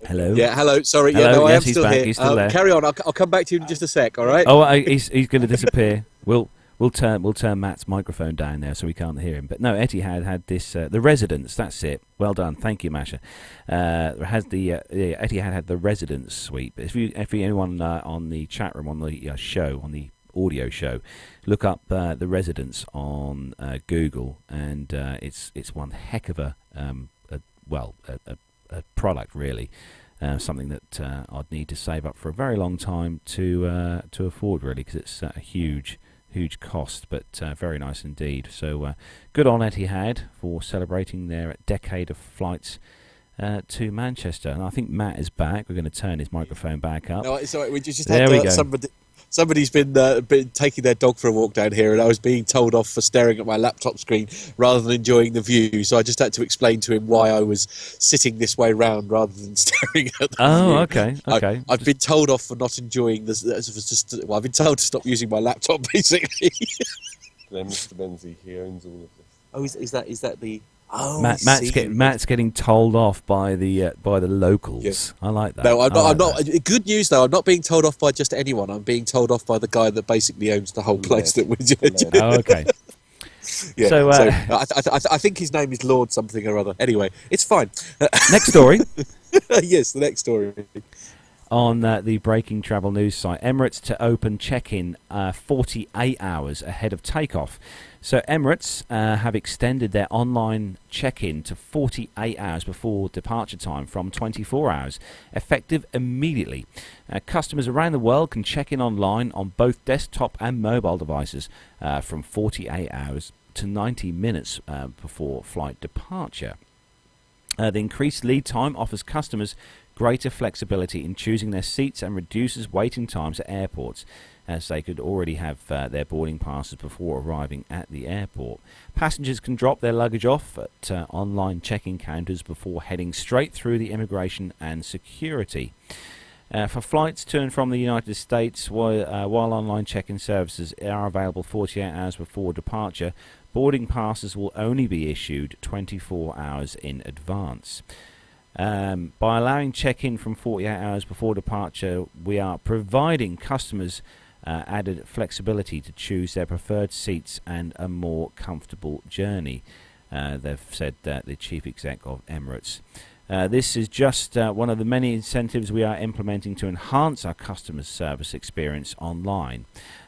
Hello. Yeah, hello. Sorry. Hello. Yeah, no, Yes, I am he's still back. here. He's still there. Carry on. I'll come back to you in just a sec. All right. Oh, he's going to disappear. We'll turn Matt's microphone down there so we can't hear him. But no, Etihad had this the Residence. That's it. Well done, thank you, Masha. Etihad had the Residence suite. But if anyone on the chat room on the show, on the audio show, look up the Residence on Google, and it's one heck of a product, really. Something that I'd need to save up for a very long time to afford, really, because it's a huge cost, but very nice indeed. So good on Etihad for celebrating their decade of flights to Manchester. And I think Matt is back. We're going to turn his microphone back up. No, sorry, we just there had we go. Somebody's been taking their dog for a walk down here, and I was being told off for staring at my laptop screen rather than enjoying the view. So I just had to explain to him why I was sitting this way round rather than staring at the view. Oh, okay. I've been told off for not enjoying this. I've been told to stop using my laptop, basically. Then Mr. Benzie, he owns all of this. Oh, is that the? Oh, Matt's getting told off by the locals. Yes. I like that. No, I'm not. That. Good news though. I'm not being told off by just anyone. I'm being told off by the guy that basically owns the whole place that we're doing. Oh, okay. Yeah. So, I think his name is Lord something or other. Anyway, it's fine. Next story. Yes, the next story. On the Breaking Travel news site, Emirates to open check-in 48 hours ahead of takeoff. So Emirates have extended their online check-in to 48 hours before departure time from 24 hours, effective immediately. Customers around the world can check in online on both desktop and mobile devices from 48 hours to 90 minutes before flight departure. The increased lead time offers customers greater flexibility in choosing their seats and reduces waiting times at airports, as they could already have their boarding passes before arriving at the airport. Passengers can drop their luggage off at online check-in counters before heading straight through the immigration and security. For flights to and from the United States, while online check-in services are available 48 hours before departure, boarding passes will only be issued 24 hours in advance. By allowing check-in from 48 hours before departure, we are providing customers added flexibility to choose their preferred seats and a more comfortable journey, they've said the chief exec of Emirates. This is just one of the many incentives we are implementing to enhance our customer service experience online.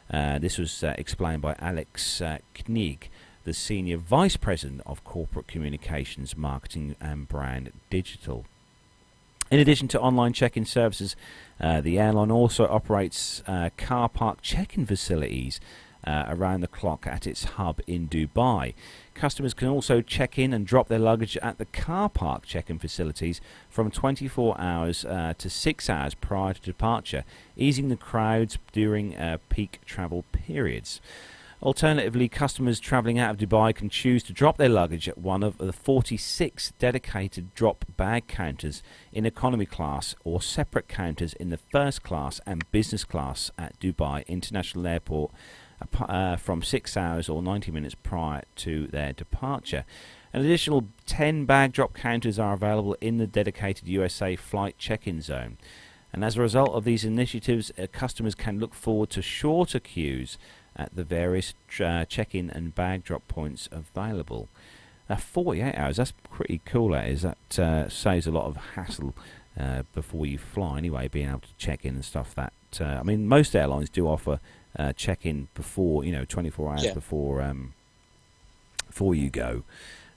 This was explained by Alex Knieg, the Senior Vice President of Corporate Communications, Marketing and Brand Digital. In addition to online check-in services, the airline also operates car park check-in facilities around the clock at its hub in Dubai. Customers can also check in and drop their luggage at the car park check-in facilities from 24 hours to 6 hours prior to departure, easing the crowds during peak travel periods. Alternatively, customers travelling out of Dubai can choose to drop their luggage at one of the 46 dedicated drop bag counters in economy class or separate counters in the first class and business class at Dubai International Airport from 6 hours or 90 minutes prior to their departure. An additional 10 bag drop counters are available in the dedicated USA flight check-in zone. And as a result of these initiatives, customers can look forward to shorter queues at the various check-in and bag drop points available. 48 hours, that's pretty cool, that is. That saves a lot of hassle before you fly anyway, being able to check in and stuff. That I mean, most airlines do offer check-in before, 24 hours before you go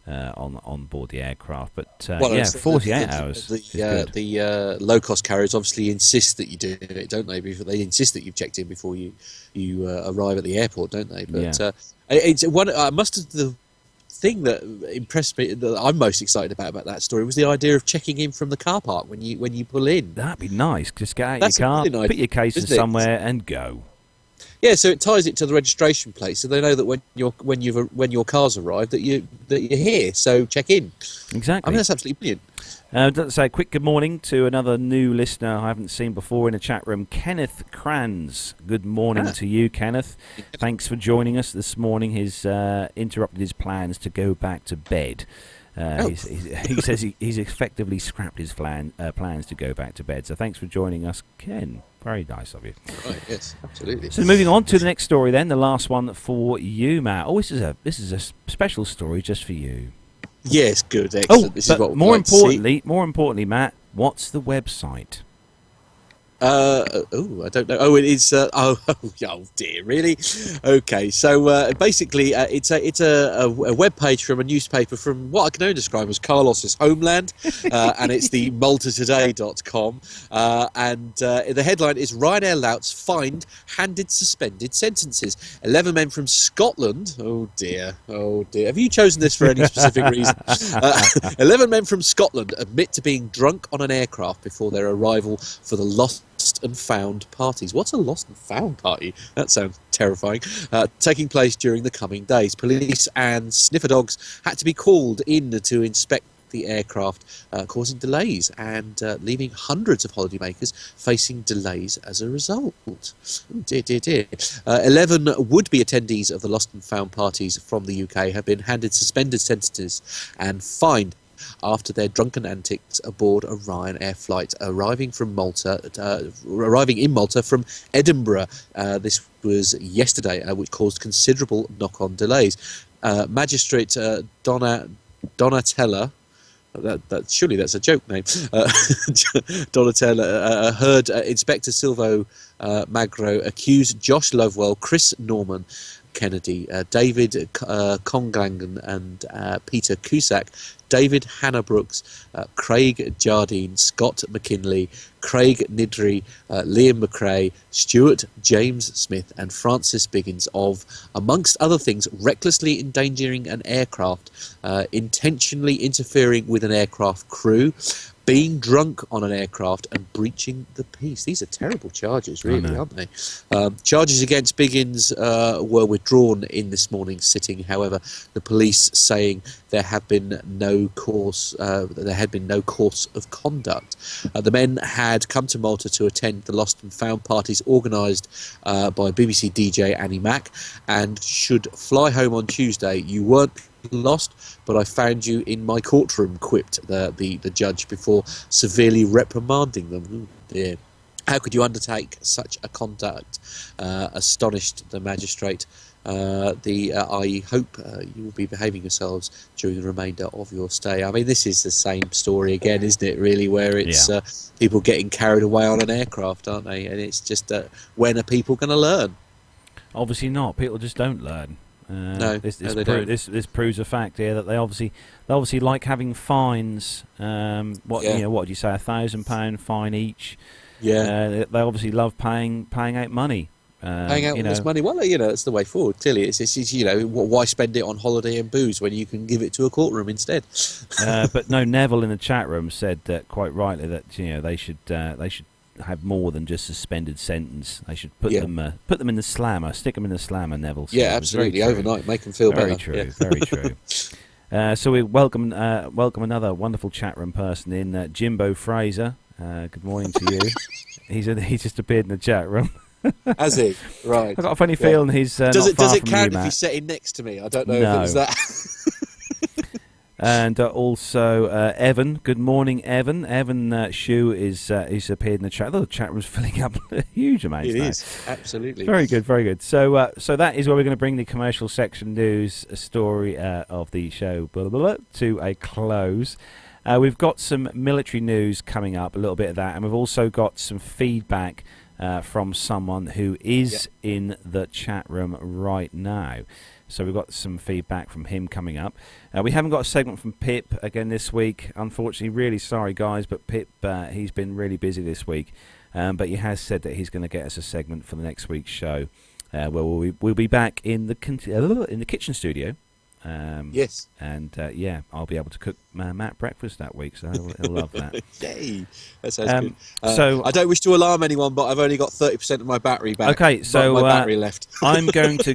on board the aircraft. But 48 hours. The low-cost carriers obviously insist that you do it, don't they? They insist that you've checked in before you arrive at the airport, don't they? But it's one. The thing that impressed me, that I'm most excited about that story, was the idea of checking in from the car park when you pull in. That'd be nice. Just get out your car, really put your case in somewhere, and go. Yeah, so it ties it to the registration plate, so they know that when your car's arrived that you're here. So check in. Exactly. I mean, that's absolutely brilliant. Let's say a quick good morning to another new listener I haven't seen before in the chat room, Kenneth Kranz. Good morning to you, Kenneth. Thanks for joining us this morning. He's interrupted his plans to go back to bed. He says he's effectively scrapped his plans to go back to bed. So thanks for joining us, Ken. Very nice of you. Right, yes, absolutely. So moving on to the next story then, the last one for you, Matt. Oh, this is a special story just for you. Yes, good, excellent. Oh, this but is what more importantly, Matt, what's the website? I don't know. Oh, it is. Oh dear, really? Okay, so basically, it's a web page from a newspaper from what I can only describe as Carlos's homeland, and it's the MaltaToday.com. And the headline is Ryanair louts fined, handed suspended sentences. 11 men from Scotland. Oh dear. Have you chosen this for any specific reason? 11 men from Scotland admit to being drunk on an aircraft before their arrival for the Loch lost and found parties. What's a lost and found party? That sounds terrifying. Taking place during the coming days. Police and sniffer dogs had to be called in to inspect the aircraft, causing delays and leaving hundreds of holidaymakers facing delays as a result. Dear. 11 would-be attendees of the lost and found parties from the UK have been handed suspended sentences and fined after their drunken antics aboard a Ryanair flight arriving in Malta from Edinburgh. This was yesterday, which caused considerable knock-on delays. Magistrate Donatella, surely that's a joke name. Donatella heard Inspector Silvo Magro accuse Josh Lovewell, Chris Norman Kennedy, David Conglangan and Peter Cusack, David Hannah-Brooks, Craig Jardine, Scott McKinley, Craig Nidri, Liam McRae, Stuart James Smith and Francis Biggins of, amongst other things, recklessly endangering an aircraft, intentionally interfering with an aircraft crew, being drunk on an aircraft and breaching the peace. These are terrible charges, really, aren't they? Charges against Biggins were withdrawn in this morning's sitting. However, the police saying there had been no course of conduct. The men had come to Malta to attend the Lost and Found parties organised by BBC DJ Annie Mac and should fly home on Tuesday. You weren't lost, but I found you in my courtroom, quipped the judge before severely reprimanding them. Ooh, dear. How could you undertake such a conduct? Astonished the magistrate. I hope you will be behaving yourselves during the remainder of your stay. I mean, this is the same story again, isn't it, really, where it's people getting carried away on an aircraft, aren't they? And it's just, when are people going to learn? Obviously not. People just don't learn. This proves a fact here that they obviously like having fines. What do you say? £1,000 fine each. Yeah, they obviously love paying out money. Paying out all this money. Well, that's the way forward. Clearly, it's why spend it on holiday and booze when you can give it to a courtroom instead? But no, Neville in the chat room said quite rightly that they should have more than just suspended sentence. They should put them in the slammer, stick them in the slammer. Neville said. Yeah, absolutely. Overnight, make them feel very better. Very true. So we welcome another wonderful chat room person in, Jimbo Fraser. Good morning to you. He's just appeared in the chat room. Has he? Right. I've got a funny feeling he's does it count you, if he's sitting next to me? I don't know if it was that. And also Evan. Good morning, Evan. Evan Shue is appeared in the chat. The chat room's filling up a huge amount. It is, absolutely. Very good. So that is where we're going to bring the commercial section news story of the show to a close. We've got some military news coming up, a little bit of that, and we've also got some feedback from someone who is in the chat room right now. So we've got some feedback from him coming up. We haven't got a segment from Pip again this week. Unfortunately, really sorry, guys, but Pip, he's been really busy this week. But he has said that he's going to get us a segment for the next week's show, where we'll be back in the kitchen studio. Yes. And I'll be able to cook Matt breakfast that week, so he'll love that. Yay! That sounds good. So I don't wish to alarm anyone, but I've only got 30% of my battery back. Okay, so my battery left. I am going to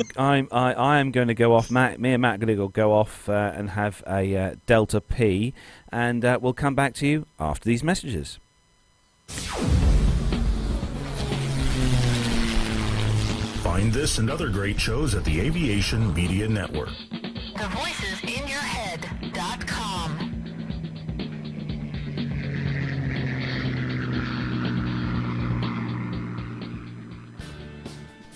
go off. Me and Matt are going to go off and have a Delta P, and we'll come back to you after these messages. Find this and other great shows at the Aviation Media Network. thevoicesinyourhead.com.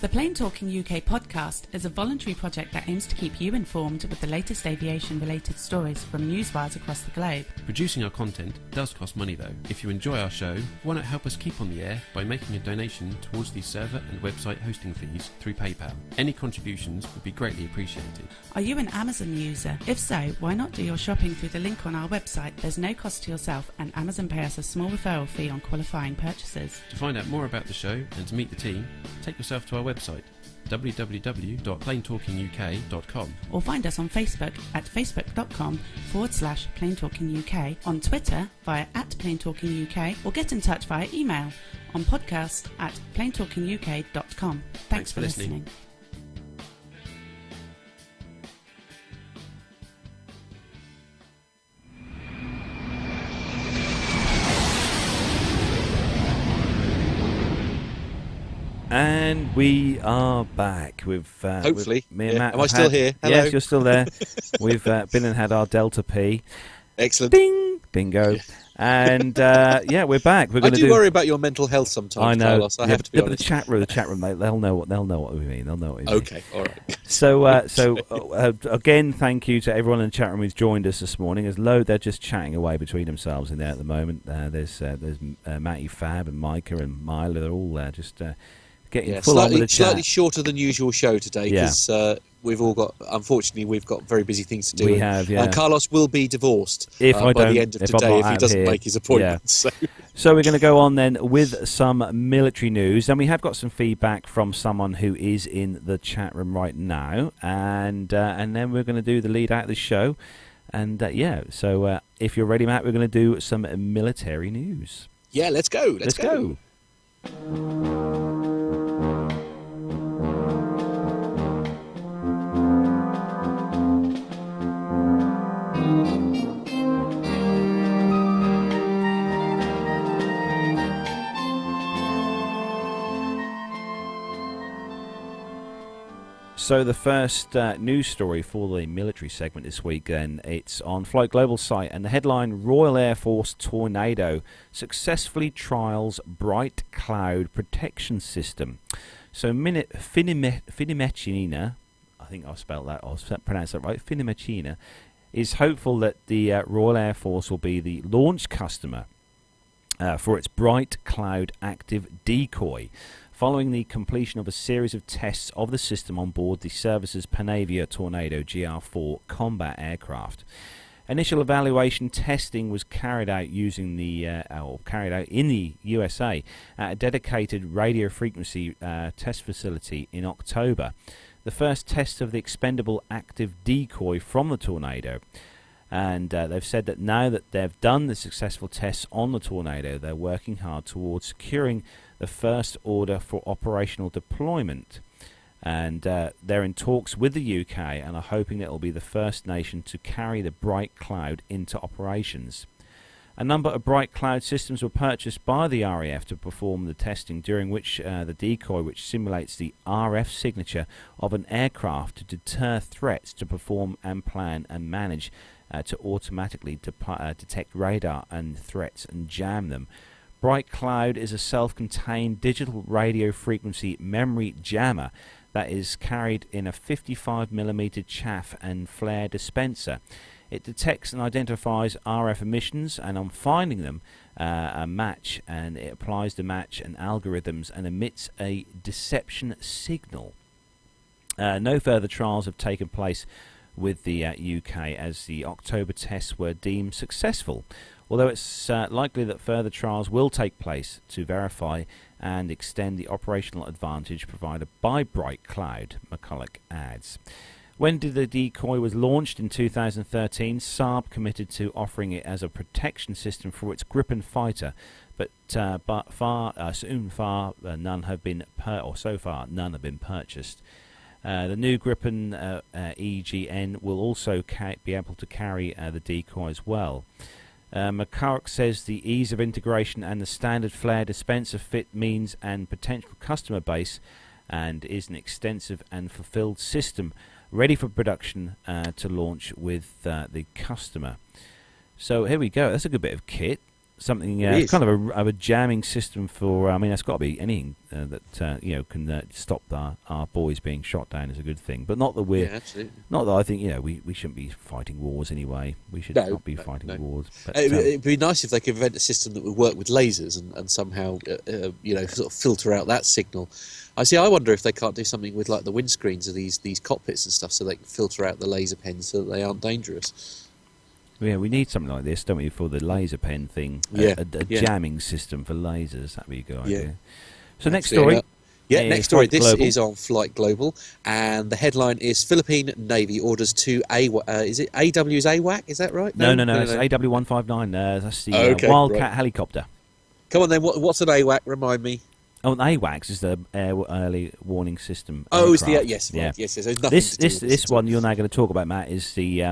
The Plain Talking UK podcast is a voluntary project that aims to keep you informed with the latest aviation-related stories from newswires across the globe. Producing our content does cost money though. If you enjoy our show, why not help us keep on the air by making a donation towards the server and website hosting fees through PayPal. Any contributions would be greatly appreciated. Are you an Amazon user? If so, why not do your shopping through the link on our website? There's no cost to yourself, and Amazon pay us a small referral fee on qualifying purchases. To find out more about the show and to meet the team, take yourself to our website www.plaintalkinguk.com, or find us on Facebook at facebook.com/plaintalkinguk, on Twitter via @plaintalkinguk, or get in touch via email on podcast@planetalkinguk.com. Thanks for listening. And we are back with hopefully with me and Matt. Am I still here? Hello. Yes, you're still there. We've been and had our Delta P. Excellent. Bing, bingo. And we're back. We're I going to do worry about your mental health sometimes, I know. Carlos. I have to be honest. But the chat room, mate, they'll know what we mean. They'll know what we mean. Okay, all right. So again, thank you to everyone in the chat room who's joined us this morning. They're just chatting away between themselves in there at the moment. There's Matty Fab and Micah and Mila. They're all just getting full on with the chat. Slightly shorter than usual show today because we've got very busy things to do. We have, yeah. Carlos will be divorced by the end of today if he doesn't make his appointments. Yeah. So we're going to go on then with some military news, and we have got some feedback from someone who is in the chat room right now, and then we're going to do the lead out of the show, and so if you're ready, Matt, we're going to do some military news. Yeah, let's go. Let's go. So the first news story for the military segment this week, then, it's on Flight Global's site, and the headline: Royal Air Force Tornado successfully trials bright cloud protection system. So Finimecina, I think I'll spell that, I'll pronounce that right, Finimecina, is hopeful that the Royal Air Force will be the launch customer for its bright cloud active decoy, following the completion of a series of tests of the system on board the service's Panavia Tornado GR4 combat aircraft. Initial evaluation testing was carried out in the USA at a dedicated radio frequency test facility in October. The first test of the expendable active decoy from the Tornado. And they've said that now that they've done the successful tests on the Tornado, they're working hard towards securing the first order for operational deployment. And they're in talks with the UK and are hoping that it will be the first nation to carry the Bright Cloud into operations. A number of Bright Cloud systems were purchased by the RAF to perform the testing, during which the decoy, which simulates the RF signature of an aircraft to deter threats, to perform and plan and manage to automatically detect radar and threats and jam them. Bright Cloud is a self-contained digital radio frequency memory jammer that is carried in a 55mm chaff and flare dispenser. It detects and identifies RF emissions, and on finding them a match, and it applies the match and algorithms and emits a deception signal. No further trials have taken place with the UK, as the October tests were deemed successful, although it's likely that further trials will take place to verify and extend the operational advantage provided by Bright Cloud, McCulloch adds. When the decoy was launched in 2013, Saab committed to offering it as a protection system for its Gripen fighter, but so far none have been purchased. The new Gripen EGN will also be able to carry the decoy as well. McCulloch says the ease of integration and the standard flare dispenser fit means and potential customer base, and is an extensive and fulfilled system ready for production to launch with the customer. So here we go. That's a good bit of kit. Something kind of a jamming system for. I mean, that's got to be anything that can stop our boys being shot down is a good thing. But not that not that I think we shouldn't be fighting wars anyway. We should not be fighting wars. But, it'd be nice if they could invent a system that would work with lasers and somehow sort of filter out that signal. I wonder if they can't do something with like the windscreens of these cockpits and stuff, so they can filter out the laser pens so that they aren't dangerous. Yeah, we need something like this, don't we, for the laser pen thing? A jamming system for lasers. That'd be a good idea. So next story. Next story. This is on Flight Global, and the headline is: Philippine Navy orders two is it AW's AWAC? Is that right? No. It's AW159. That's the Wildcat helicopter. Come on then, what's an AWAC? Remind me. Oh, an AWACS is the early warning system. Oh, it's aircraft. yes, yeah. right, yes. There's nothing to do with this one you're now going to talk about, Matt, is the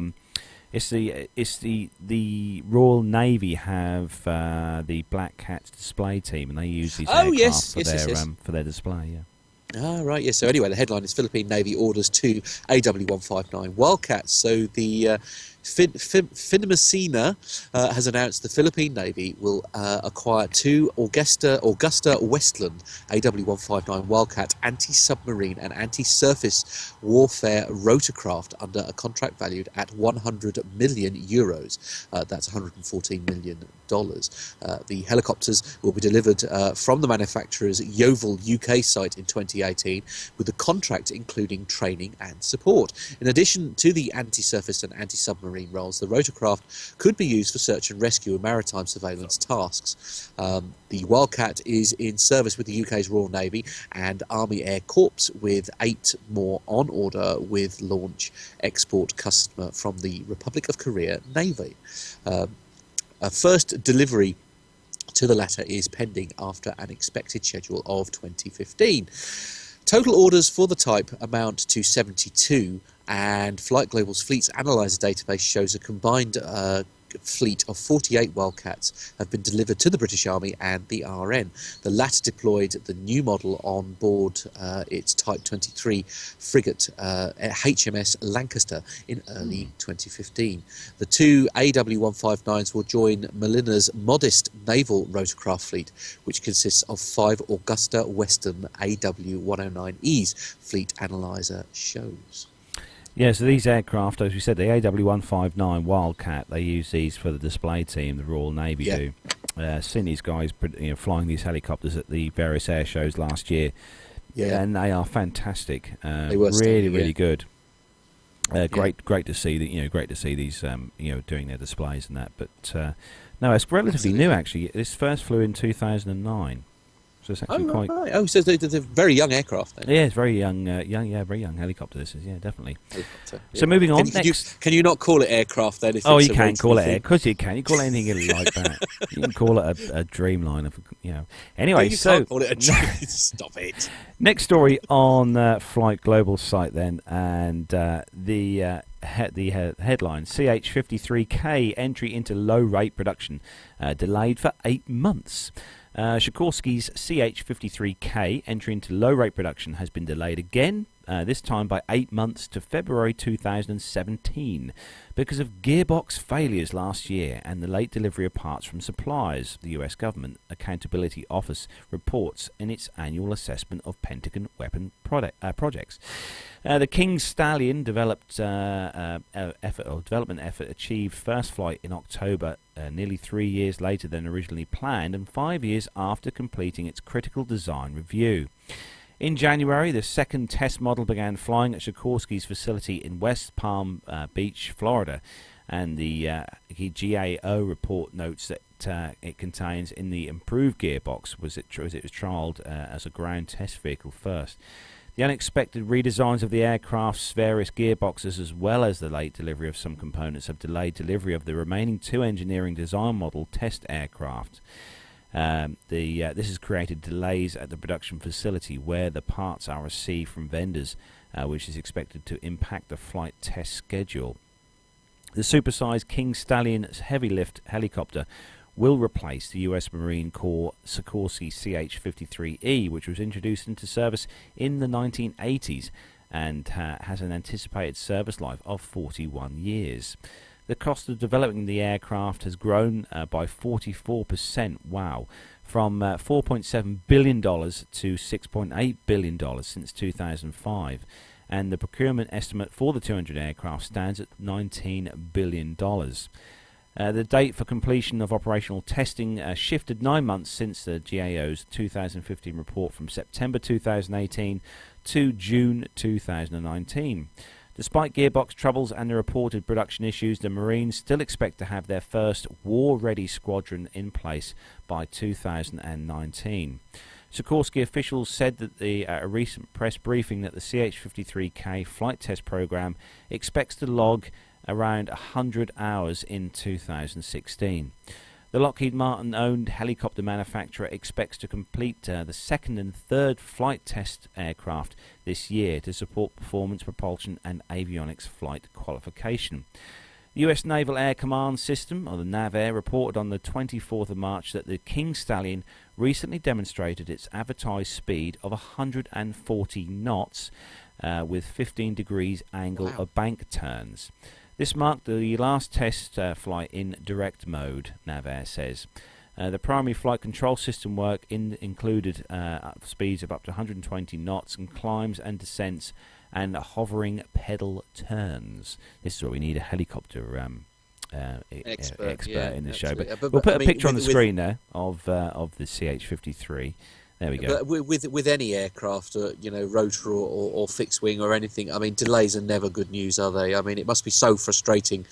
the Royal Navy have the Black Cat display team, and they use these aircraft for their display. Yeah. Ah, right, yes. So anyway, the headline is Philippine Navy orders 2 AW159 Wildcats. So the Finamacina has announced the Philippine Navy will acquire 2 Augusta Westland AW159 Wildcat anti-submarine and anti-surface warfare rotorcraft under a contract valued at €100 million. That's $114 million. The helicopters will be delivered from the manufacturer's Yeovil, UK site in 2018, with the contract including training and support. In addition to the anti-surface and anti-submarine roles, the rotorcraft could be used for search and rescue and maritime surveillance tasks. The Wildcat is in service with the UK's Royal Navy and Army Air Corps, with 8 more on order with launch export customer from the Republic of Korea Navy. A first delivery to the latter is pending after an expected schedule of 2015. Total orders for the type amount to 72, and Flight Global's Fleets Analyzer database shows a combined fleet of 48 Wildcats have been delivered to the British Army and the RN. The latter deployed the new model on board its Type 23 frigate HMS Lancaster in early 2015. The 2 AW159s will join Molina's modest naval rotorcraft fleet, which consists of 5 Augusta Western AW109Es, Fleet Analyzer shows. Yeah, so these aircraft, as we said, the AW159 Wildcat, they use these for the display team, the Royal Navy do. Seen these guys flying these helicopters at the various air shows last year, and they are fantastic. They were really good. Great to see that. Great to see these doing their displays and that. But no, it's relatively new actually. This first flew in 2009. So it's actually quite. Right. Oh, so they're very young aircraft then. Yeah, it's very young, very young helicopter. This is, definitely. Helicopter, So moving on. Can you not call it aircraft then? If you can call it air. Of course you can. You call anything like that. You can call it a Dreamliner. Anyway, can't call it a dream. Stop it. Next story on Flight Global site then, and the headline: CH-53K entry into low rate production delayed for 8 months. Sikorsky's CH-53K entry into low-rate production has been delayed again, this time by 8 months to February 2017, because of gearbox failures last year and the late delivery of parts from suppliers, the US Government Accountability Office reports in its annual assessment of Pentagon weapon projects. The King Stallion development effort achieved first flight in October, nearly 3 years later than originally planned, and 5 years after completing its critical design review. In January, the second test model began flying at Sikorsky's facility in West Palm Beach, Florida, and the GAO report notes that it contains in the improved gearbox as it was trialled as a ground test vehicle first. The unexpected redesigns of the aircraft's various gearboxes, as well as the late delivery of some components, have delayed delivery of the remaining 2 engineering design model test aircraft. This has created delays at the production facility where the parts are received from vendors, which is expected to impact the flight test schedule. The supersized King Stallion heavy lift helicopter will replace the US Marine Corps Sikorsky CH-53E, which was introduced into service in the 1980s and has an anticipated service life of 41 years. The cost of developing the aircraft has grown by 44%, from $4.7 billion to $6.8 billion since 2005. And the procurement estimate for the 200 aircraft stands at $19 billion. The date for completion of operational testing shifted 9 months since the GAO's 2015 report, from September 2018 to June 2019. Despite gearbox troubles and the reported production issues, the Marines still expect to have their first war-ready squadron in place by 2019. Sikorsky officials said that a recent press briefing that the CH-53K flight test program expects to log around 100 hours in 2016. The Lockheed Martin-owned helicopter manufacturer expects to complete the second and third flight test aircraft this year to support performance, propulsion and avionics flight qualification. The US Naval Air Command System, or the NAVAIR, reported on the 24th of March that the King Stallion recently demonstrated its advertised speed of 140 knots with 15 degrees angle of bank turns. This marked the last test flight in direct mode, NAVAIR says. The primary flight control system work included speeds of up to 120 knots and climbs and descents and hovering pedal turns. This is where we need a helicopter expert in the show. But we'll put a picture on the screen there of the CH-53. There we go. But with any aircraft, rotor or fixed wing or anything, I mean, delays are never good news, are they? I mean, it must be so frustrating,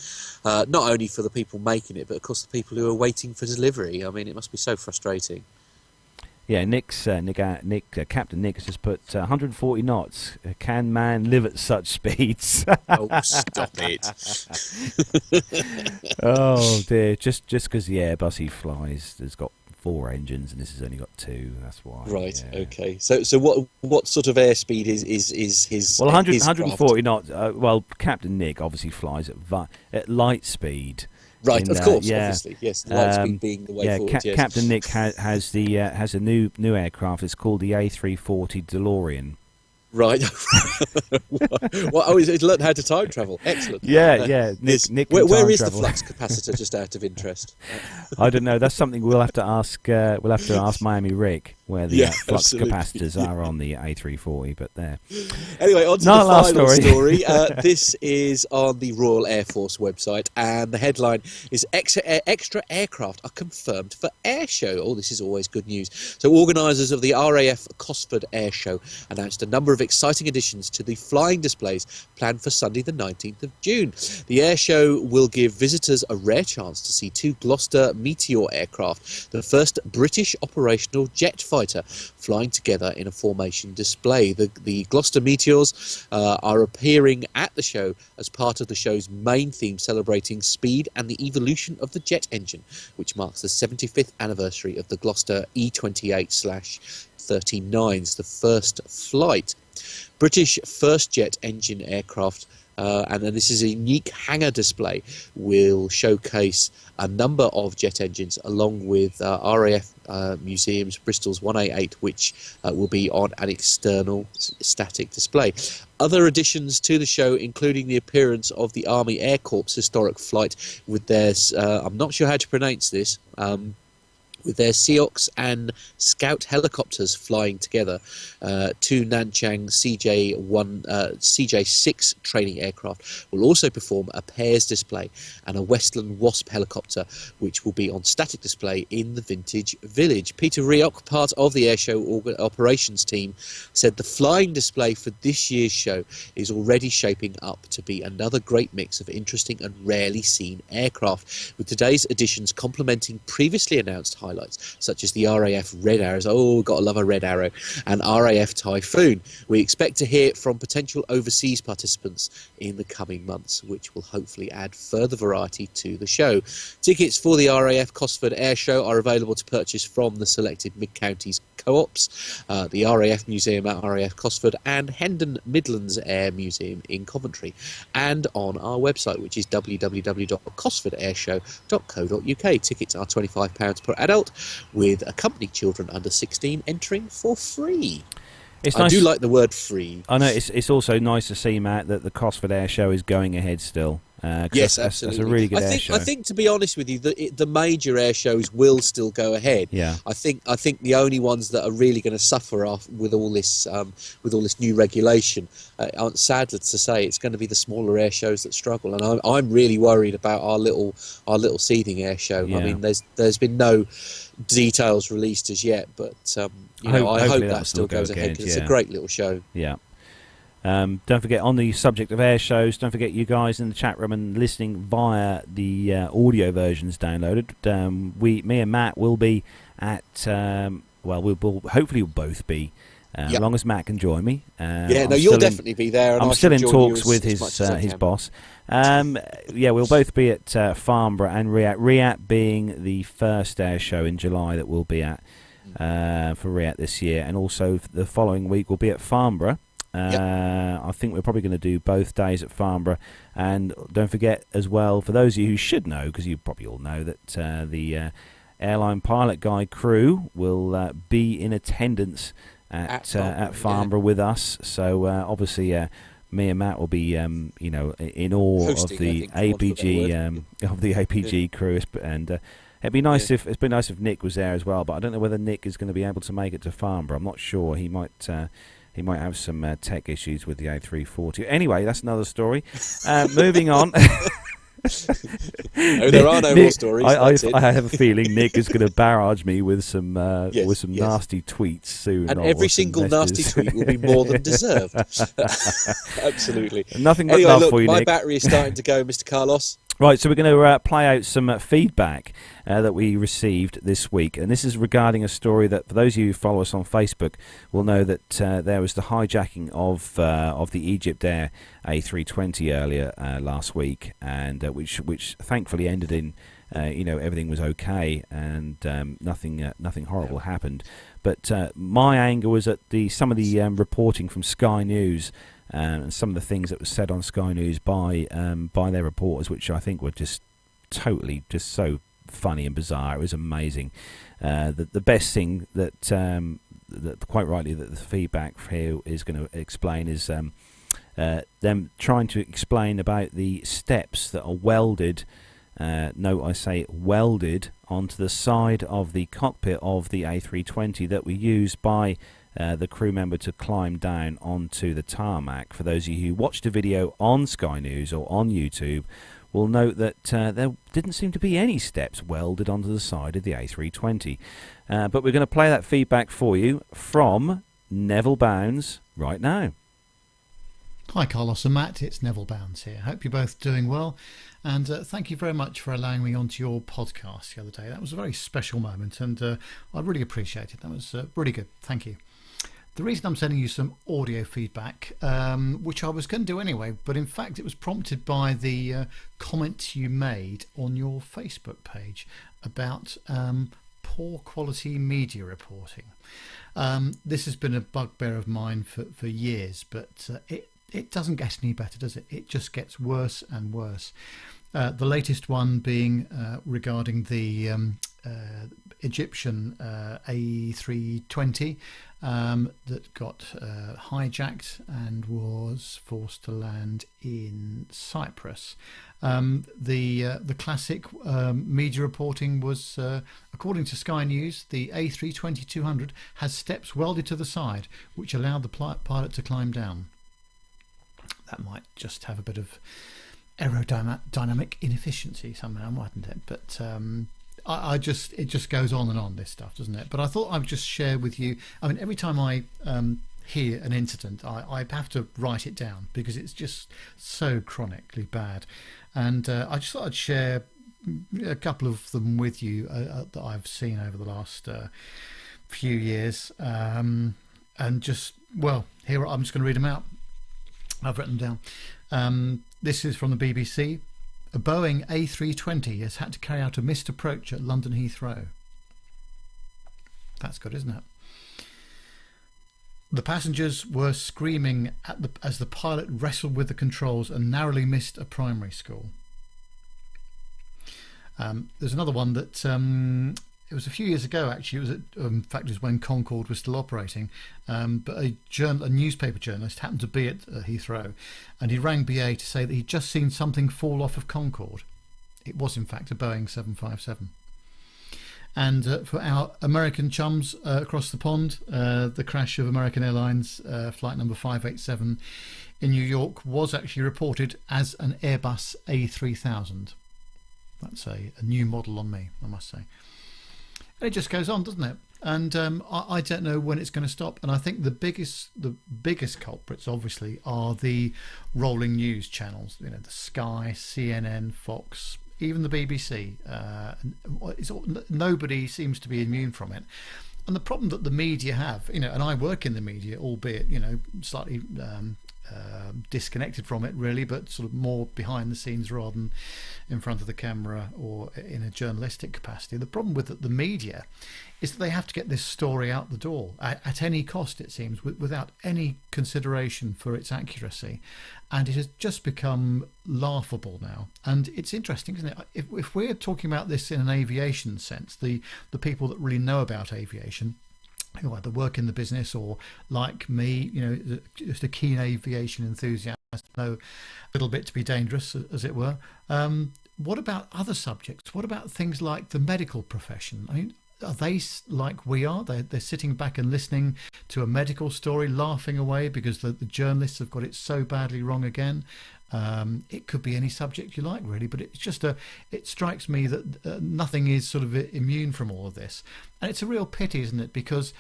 not only for the people making it, but of course the people who are waiting for delivery. I mean, it must be so frustrating. Yeah, Captain Nick has just put 140 knots. Can man live at such speeds? Oh, stop it! Oh dear, just because the Airbus he flies has got 4 engines and this has only got 2. That's why. Right. Yeah. Okay. So what sort of airspeed is his? Well, 140 knots. Well, Captain Nick obviously flies at light speed. Right, of course, obviously, yes. The light speed being the way forward. Yes. Captain Nick has a new aircraft. It's called the A340 DeLorean. Right. Well, he's learned how to time travel. Excellent. Yeah. Nick where is the flux capacitor? Just out of interest. I don't know. That's something we'll have to ask. We'll have to ask Miami Rick where the flux capacitors are on the A340. But there. Anyway, on to the final story. This is on the Royal Air Force website, and the headline is extra aircraft are confirmed for air show. Oh, this is always good news. So, organisers of the RAF Cosford Air Show announced a number of exciting additions to the flying displays planned for Sunday the 19th of June. The air show will give visitors a rare chance to see 2 Gloster Meteor aircraft, the first British operational jet fighter, flying together in a formation display. The Gloster Meteors are appearing at the show as part of the show's main theme celebrating speed and the evolution of the jet engine, which marks the 75th anniversary of the Gloster E-28/39's, the first flight. British first jet engine aircraft, and then this is a unique hangar display, will showcase a number of jet engines along with RAF Museum's Bristol's 188, which will be on an external static display. Other additions to the show, including the appearance of the Army Air Corps historic flight with their, I'm not sure how to pronounce this, with their Seahawks and Scout helicopters flying together, 2 Nanchang CJ6 training aircraft will also perform a pairs display, and a Westland Wasp helicopter, which will be on static display in the Vintage Village. Peter Rioch, part of the airshow operations team, said the flying display for this year's show is already shaping up to be another great mix of interesting and rarely seen aircraft, with today's additions complementing previously announced highlights such as the RAF Red Arrows, gotta love a Red Arrow, and RAF Typhoon. We expect to hear from potential overseas participants in the coming months, which will hopefully add further variety to the show. Tickets for the RAF Cosford Air Show are available to purchase from the selected mid-counties co-ops, the RAF Museum at RAF Cosford and Hendon Midlands Air Museum in Coventry, and on our website, which is www.cosfordairshow.co.uk. Tickets are £25 per adult, with accompanied children under 16 entering for free. I do like the word free. I know, it's also nice to see, Matt, that the Cosford Air Show is going ahead still. Yes, absolutely. That's a really good air show. I think, to be honest with you, the major air shows will still go ahead. Yeah. I think the only ones that are really going to suffer with all this new regulation, sadly to say, it's going to be the smaller air shows that struggle. And I'm really worried about our little Seething Air Show. Yeah. I mean, there's been no details released as yet, but I hope that still goes ahead, because it's a great little show. Yeah. Don't forget, on the subject of air shows, don't forget you guys in the chat room and listening via the audio versions downloaded. Me and Matt will be at, we'll hopefully both be As long as Matt can join me. You'll definitely be there. And I'm I still in shall join talks you with his boss. We'll both be at Farnborough and Riat being the first air show in July that we'll be at for Riat this year, and also the following week we'll be at Farnborough. I think we're probably going to do both days at Farnborough. And don't forget as well, for those of you who should know, because you probably all know, that the Airline Pilot Guide crew will be in attendance at Farnborough with us. So obviously me and Matt will be in awe Hosting, of the APG crew, and it'd be nice if Nick was there as well. But I don't know whether Nick is going to be able to make it to Farnborough. I'm not sure. He might have some tech issues with the A340. Anyway, that's another story. Moving on. There are no more stories. I have a feeling Nick is going to barrage me with some nasty tweets soon. And every single nasty tweet will be more than deserved. Absolutely. Nothing but love for you, my Nick. battery is starting to go, Mr. Carlos. Right, so we're going to play out some feedback that we received this week, and this is regarding a story that, for those of you who follow us on Facebook, will know that there was the hijacking of the Egypt Air A320 earlier last week, and which thankfully ended in everything was okay and nothing horrible happened. But my anger was at some of the reporting from Sky News. And some of the things that were said on Sky News by their reporters, which I think were just totally just so funny and bizarre. It was amazing. The best thing that quite rightly that the feedback here is going to explain is them trying to explain about the steps that are welded. Note I say welded onto the side of the cockpit of the A320 that were used by the crew member to climb down onto the tarmac. For those of you who watched a video on Sky News or on YouTube, will note that there didn't seem to be any steps welded onto the side of the A320. But we're going to play that feedback for you from Neville Bounds right now. Hi Carlos and Matt, it's Neville Bounds here. Hope you're both doing well, and thank you very much for allowing me onto your podcast the other day. That was a very special moment, and I really appreciate it. That was really good. Thank you. The reason I'm sending you some audio feedback, which I was going to do anyway, but in fact it was prompted by the comment you made on your Facebook page about poor quality media reporting. This has been a bugbear of mine for years, but it doesn't get any better, does it? It just gets worse and worse. The latest one being regarding the Egyptian A320 that got hijacked and was forced to land in Cyprus. The classic media reporting was, according to Sky News, the A320-200 has steps welded to the side which allowed the pilot to climb down. That might just have a bit of aerodynamic inefficiency somehow, mightn't it? But it just goes on and on, this stuff, doesn't it? But I thought I would just share with you. I mean, every time I hear an incident, I have to write it down because it's just so chronically bad. And I just thought I'd share a couple of them with you that I've seen over the last few years. And just, well, here I'm just going to read them out. I've written them down. This is from the BBC. A Boeing A320 has had to carry out a missed approach at London Heathrow. That's good, isn't it? The passengers were screaming as the pilot wrestled with the controls and narrowly missed a primary school. There's another one that it was a few years ago, actually. It was in fact, it was when Concorde was still operating. But a newspaper journalist happened to be at Heathrow, and he rang BA to say that he'd just seen something fall off of Concorde. It was in fact a Boeing 757. And for our American chums across the pond, the crash of American Airlines flight number 587 in New York was actually reported as an Airbus A3000. That's a new model on me, I must say. It just goes on, doesn't it? And I don't know when it's going to stop. And I think the biggest culprits, obviously, are the rolling news channels. You know, the Sky, CNN, Fox, even the BBC. Nobody seems to be immune from it. And the problem that the media have, and I work in the media, albeit, slightly disconnected from it really, but sort of more behind the scenes rather than in front of the camera or in a journalistic capacity. The problem with the media is that they have to get this story out the door at any cost, it seems, without any consideration for its accuracy. And it has just become laughable now. And it's interesting, isn't it? If we're talking about this in an aviation sense, the people that really know about aviation, who either work in the business or, like me, just a keen aviation enthusiast, know a little bit to be dangerous, as it were. What about other subjects? What about things like the medical profession? I mean, are they like we are? They're sitting back and listening to a medical story, laughing away because the journalists have got it so badly wrong again. It could be any subject you like, really, but it's just it strikes me that nothing is sort of immune from all of this, and it's a real pity, isn't it? Because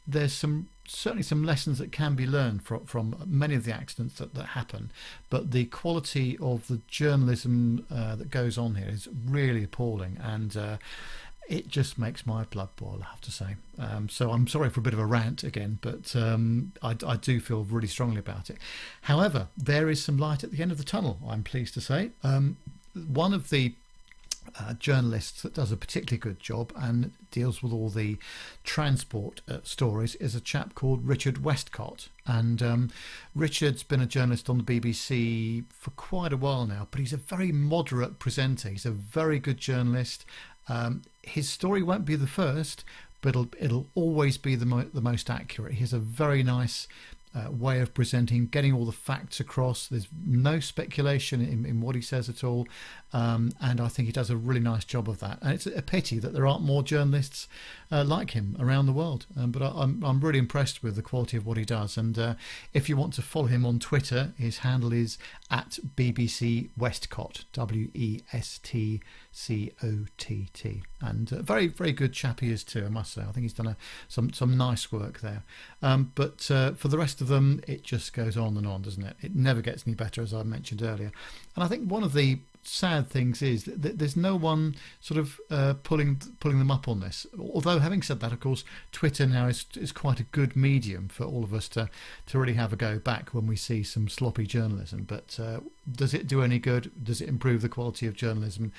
there's certainly some lessons that can be learned from many of the accidents that happen, but the quality of the journalism that goes on here is really appalling, and it just makes my blood boil, I have to say. So I'm sorry for a bit of a rant again, but I do feel really strongly about it. However, there is some light at the end of the tunnel, I'm pleased to say. One of the journalists that does a particularly good job and deals with all the transport stories is a chap called Richard Westcott. And Richard's been a journalist on the BBC for quite a while now, but he's a very moderate presenter. He's a very good journalist. His story won't be the first, but it'll always be the most accurate. He has a very nice way of presenting, getting all the facts across. There's no speculation in what he says at all, and I think he does a really nice job of that. And it's a pity that there aren't more journalists like him around the world, but I'm really impressed with the quality of what he does. And if you want to follow him on Twitter, his handle is at BBC Westcott, WESTCOTT, and very, very good chap he is too, I must say. I think he's done some nice work there, but for the rest of them, it just goes on and on, doesn't it? It never gets any better, as I mentioned earlier. And I think one of the sad things is that there's no one sort of pulling them up on this. Although, having said that, of course, Twitter now is quite a good medium for all of us to really have a go back when we see some sloppy journalism. But does it do any good? Does it improve the quality of journalism?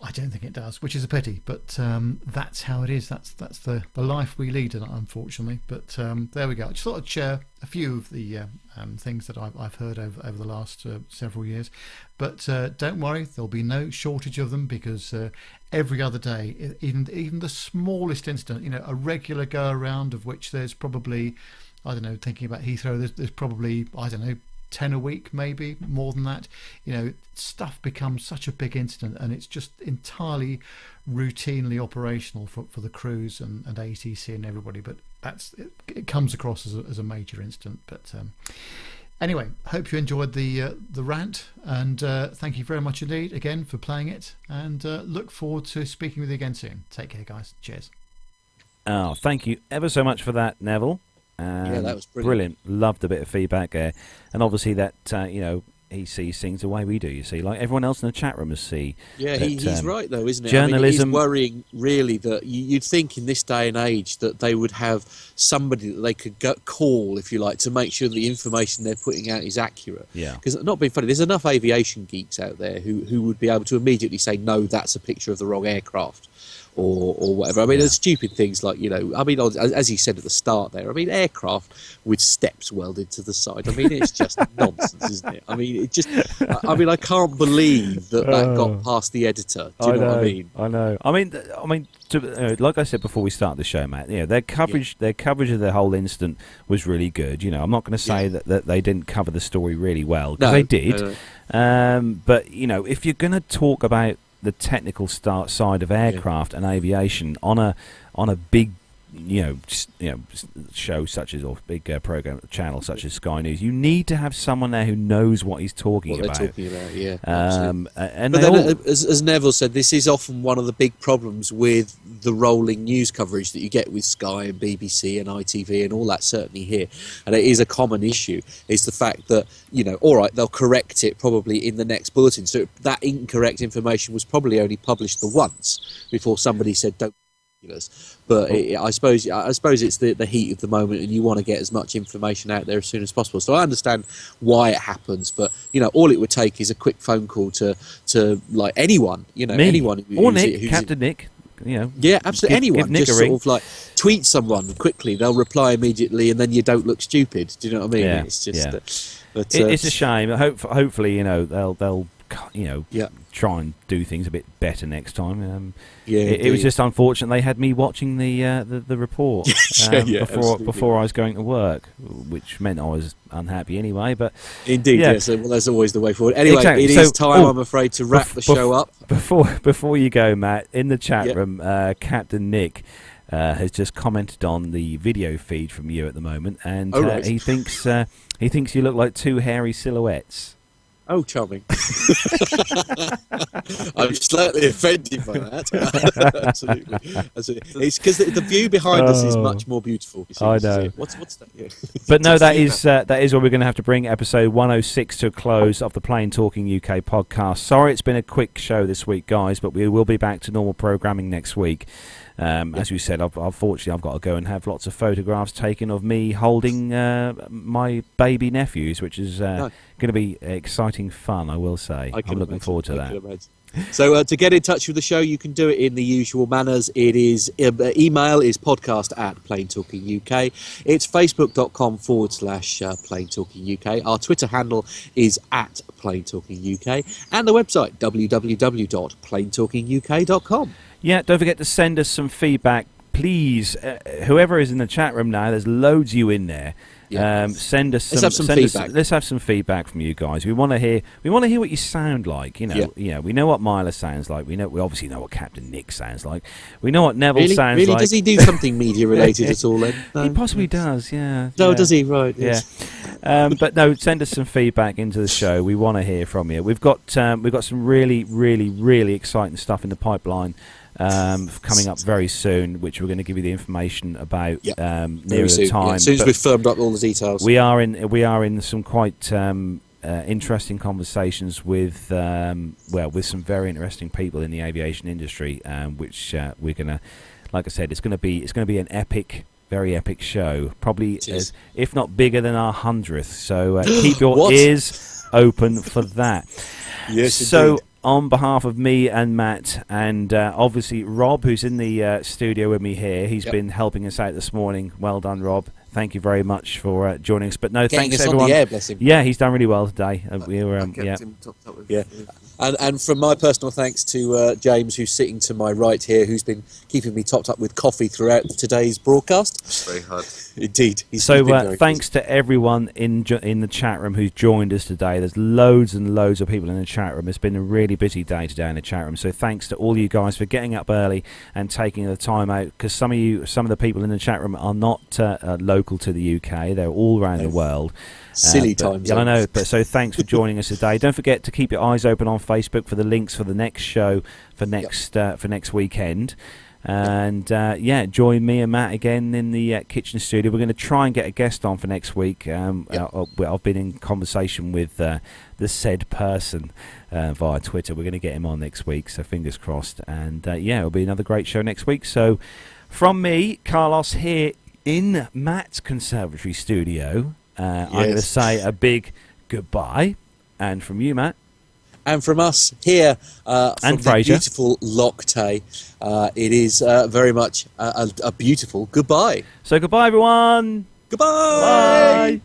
I don't think it does, which is a pity, but that's how it is. That's the life we lead, unfortunately. But there we go. I just thought I'd share a few of the things that I've heard over the last several years. But don't worry, there'll be no shortage of them, because every other day, even the smallest incident, a regular go around of which there's probably, I don't know, thinking about Heathrow, there's probably, I don't know, 10 a week, maybe more than that. Stuff becomes such a big incident, and it's just entirely routinely operational for the crews and ATC and everybody. But it comes across as a major incident. But anyway, hope you enjoyed the rant, and thank you very much indeed again for playing it, and look forward to speaking with you again soon. Take care, guys. Cheers. Oh, thank you ever so much for that, Neville. Yeah, that was brilliant. Loved a bit of feedback there, and obviously that he sees things the way we do. You see, like everyone else in the chat room has see. Yeah, that, he's right though, isn't it? Journalism. He's worrying really that you'd think in this day and age that they would have somebody that they could call, if you like, to make sure the information they're putting out is accurate. Yeah. Because, not being funny, there's enough aviation geeks out there who would be able to immediately say, no, that's a picture of the wrong aircraft. Or whatever. I mean, there's stupid things like, as he said at the start there, aircraft with steps welded to the side. It's just nonsense, isn't it? I can't believe that got past the editor. Do you know what I mean? I know. Like I said before we started the show, Matt, their coverage of the whole incident was really good. I'm not going to say that they didn't cover the story really well, because they did. No. But if you're going to talk about the technical side of aircraft and aviation on a big show such as, or big program channel such as Sky News, you need to have someone there who knows what he's talking about. Yeah. And as Neville said, this is often one of the big problems with the rolling news coverage that you get with Sky and BBC and ITV and all that, certainly here, and it is a common issue, is the fact that all right, they'll correct it probably in the next bulletin, so that incorrect information was probably only published the once before somebody said don't But I suppose it's the heat of the moment, and you want to get as much information out there as soon as possible. So I understand why it happens, but all it would take is a quick phone call to like anyone, Me. anyone or Nick, Captain Nick. Yeah, absolutely. Anyone, just sort of like tweet someone quickly, they'll reply immediately, and then you don't look stupid. Do you know what I mean? Yeah, it's just, it's a shame. Hopefully, they'll try and do things a bit better next time. It was just unfortunate they had me watching the report before I was going to work, which meant I was unhappy anyway. But indeed, yes. Well, there's always the way forward. Anyway, exactly. It is time, I'm afraid, to wrap the show up. Before you go, Matt, in the chat room, Captain Nick has just commented on the video feed from you at the moment, and he thinks you look like two hairy silhouettes. Oh, charming. I'm slightly offended by that. Absolutely. It's because the view behind us is much more beautiful. You see, I know. What's that? Yeah. But no, that is where we're going to have to bring episode 106 to a close of the Plain Talking UK podcast. Sorry it's been a quick show this week, guys, but we will be back to normal programming next week. As we said, unfortunately, I've got to go and have lots of photographs taken of me holding my baby nephews, which is going to be exciting fun, I will say. I'm looking forward to that. So to get in touch with the show, you can do it in the usual manners. It is email is podcast@plaintalkinguk. It's facebook.com/plaintalkinguk. Our Twitter handle is @plaintalkinguk, and the website www.plaintalkinguk.com. Yeah, don't forget to send us some feedback, please. Whoever is in the chat room now, there's loads of you in there. Yeah. Send us some feedback. Let's have some feedback from you guys. We want to hear what you sound like. We know what Myla sounds like. We obviously know what Captain Nick sounds like. We know what Neville sounds like. Really, does he do something media related at all? Then he possibly does. Yeah. No, does he? Right. Yeah. But no, send us some feedback into the show. We want to hear from you. We've got some really, really, really exciting stuff in the pipeline. Coming up very soon, which we're going to give you the information about nearer the time. Yeah, as soon as we've firmed up all the details. We are in some quite interesting conversations with some very interesting people in the aviation industry, which we're going to, like I said, it's going to be an epic. Very epic show, probably if not bigger than our 100th. So keep your ears open for that. Yes. So. Indeed. On behalf of me and Matt, and obviously Rob, who's in the studio with me here, he's been helping us out this morning. Well done, Rob. Thank you very much for joining us. But no, thanks everyone. On the air, bless him. Yeah, he's done really well today. And from my personal thanks to James, who's sitting to my right here, who's been keeping me topped up with coffee throughout today's broadcast. It's very hard. Indeed. So thanks to everyone in the chat room who's joined us today. There's loads and loads of people in the chat room. It's been a really busy day today in the chat room. So thanks to all you guys for getting up early and taking the time out, because some of the people in the chat room are not local to the UK. They're all around the world. Silly times. Yeah, I know. But so thanks for joining us today. Don't forget to keep your eyes open on Facebook for the links for the next show for next weekend. And join me and Matt again in the kitchen studio. We're going to try and get a guest on for next week. I've been in conversation with the said person via Twitter. We're going to get him on next week, so fingers crossed. And it'll be another great show next week. So from me, Carlos, here in Matt's Conservatory Studio, I'm going to say a big goodbye. And from you, Matt. And from us here from the beautiful Loch Tay, it is very much a beautiful goodbye. So goodbye, everyone. Goodbye. Bye.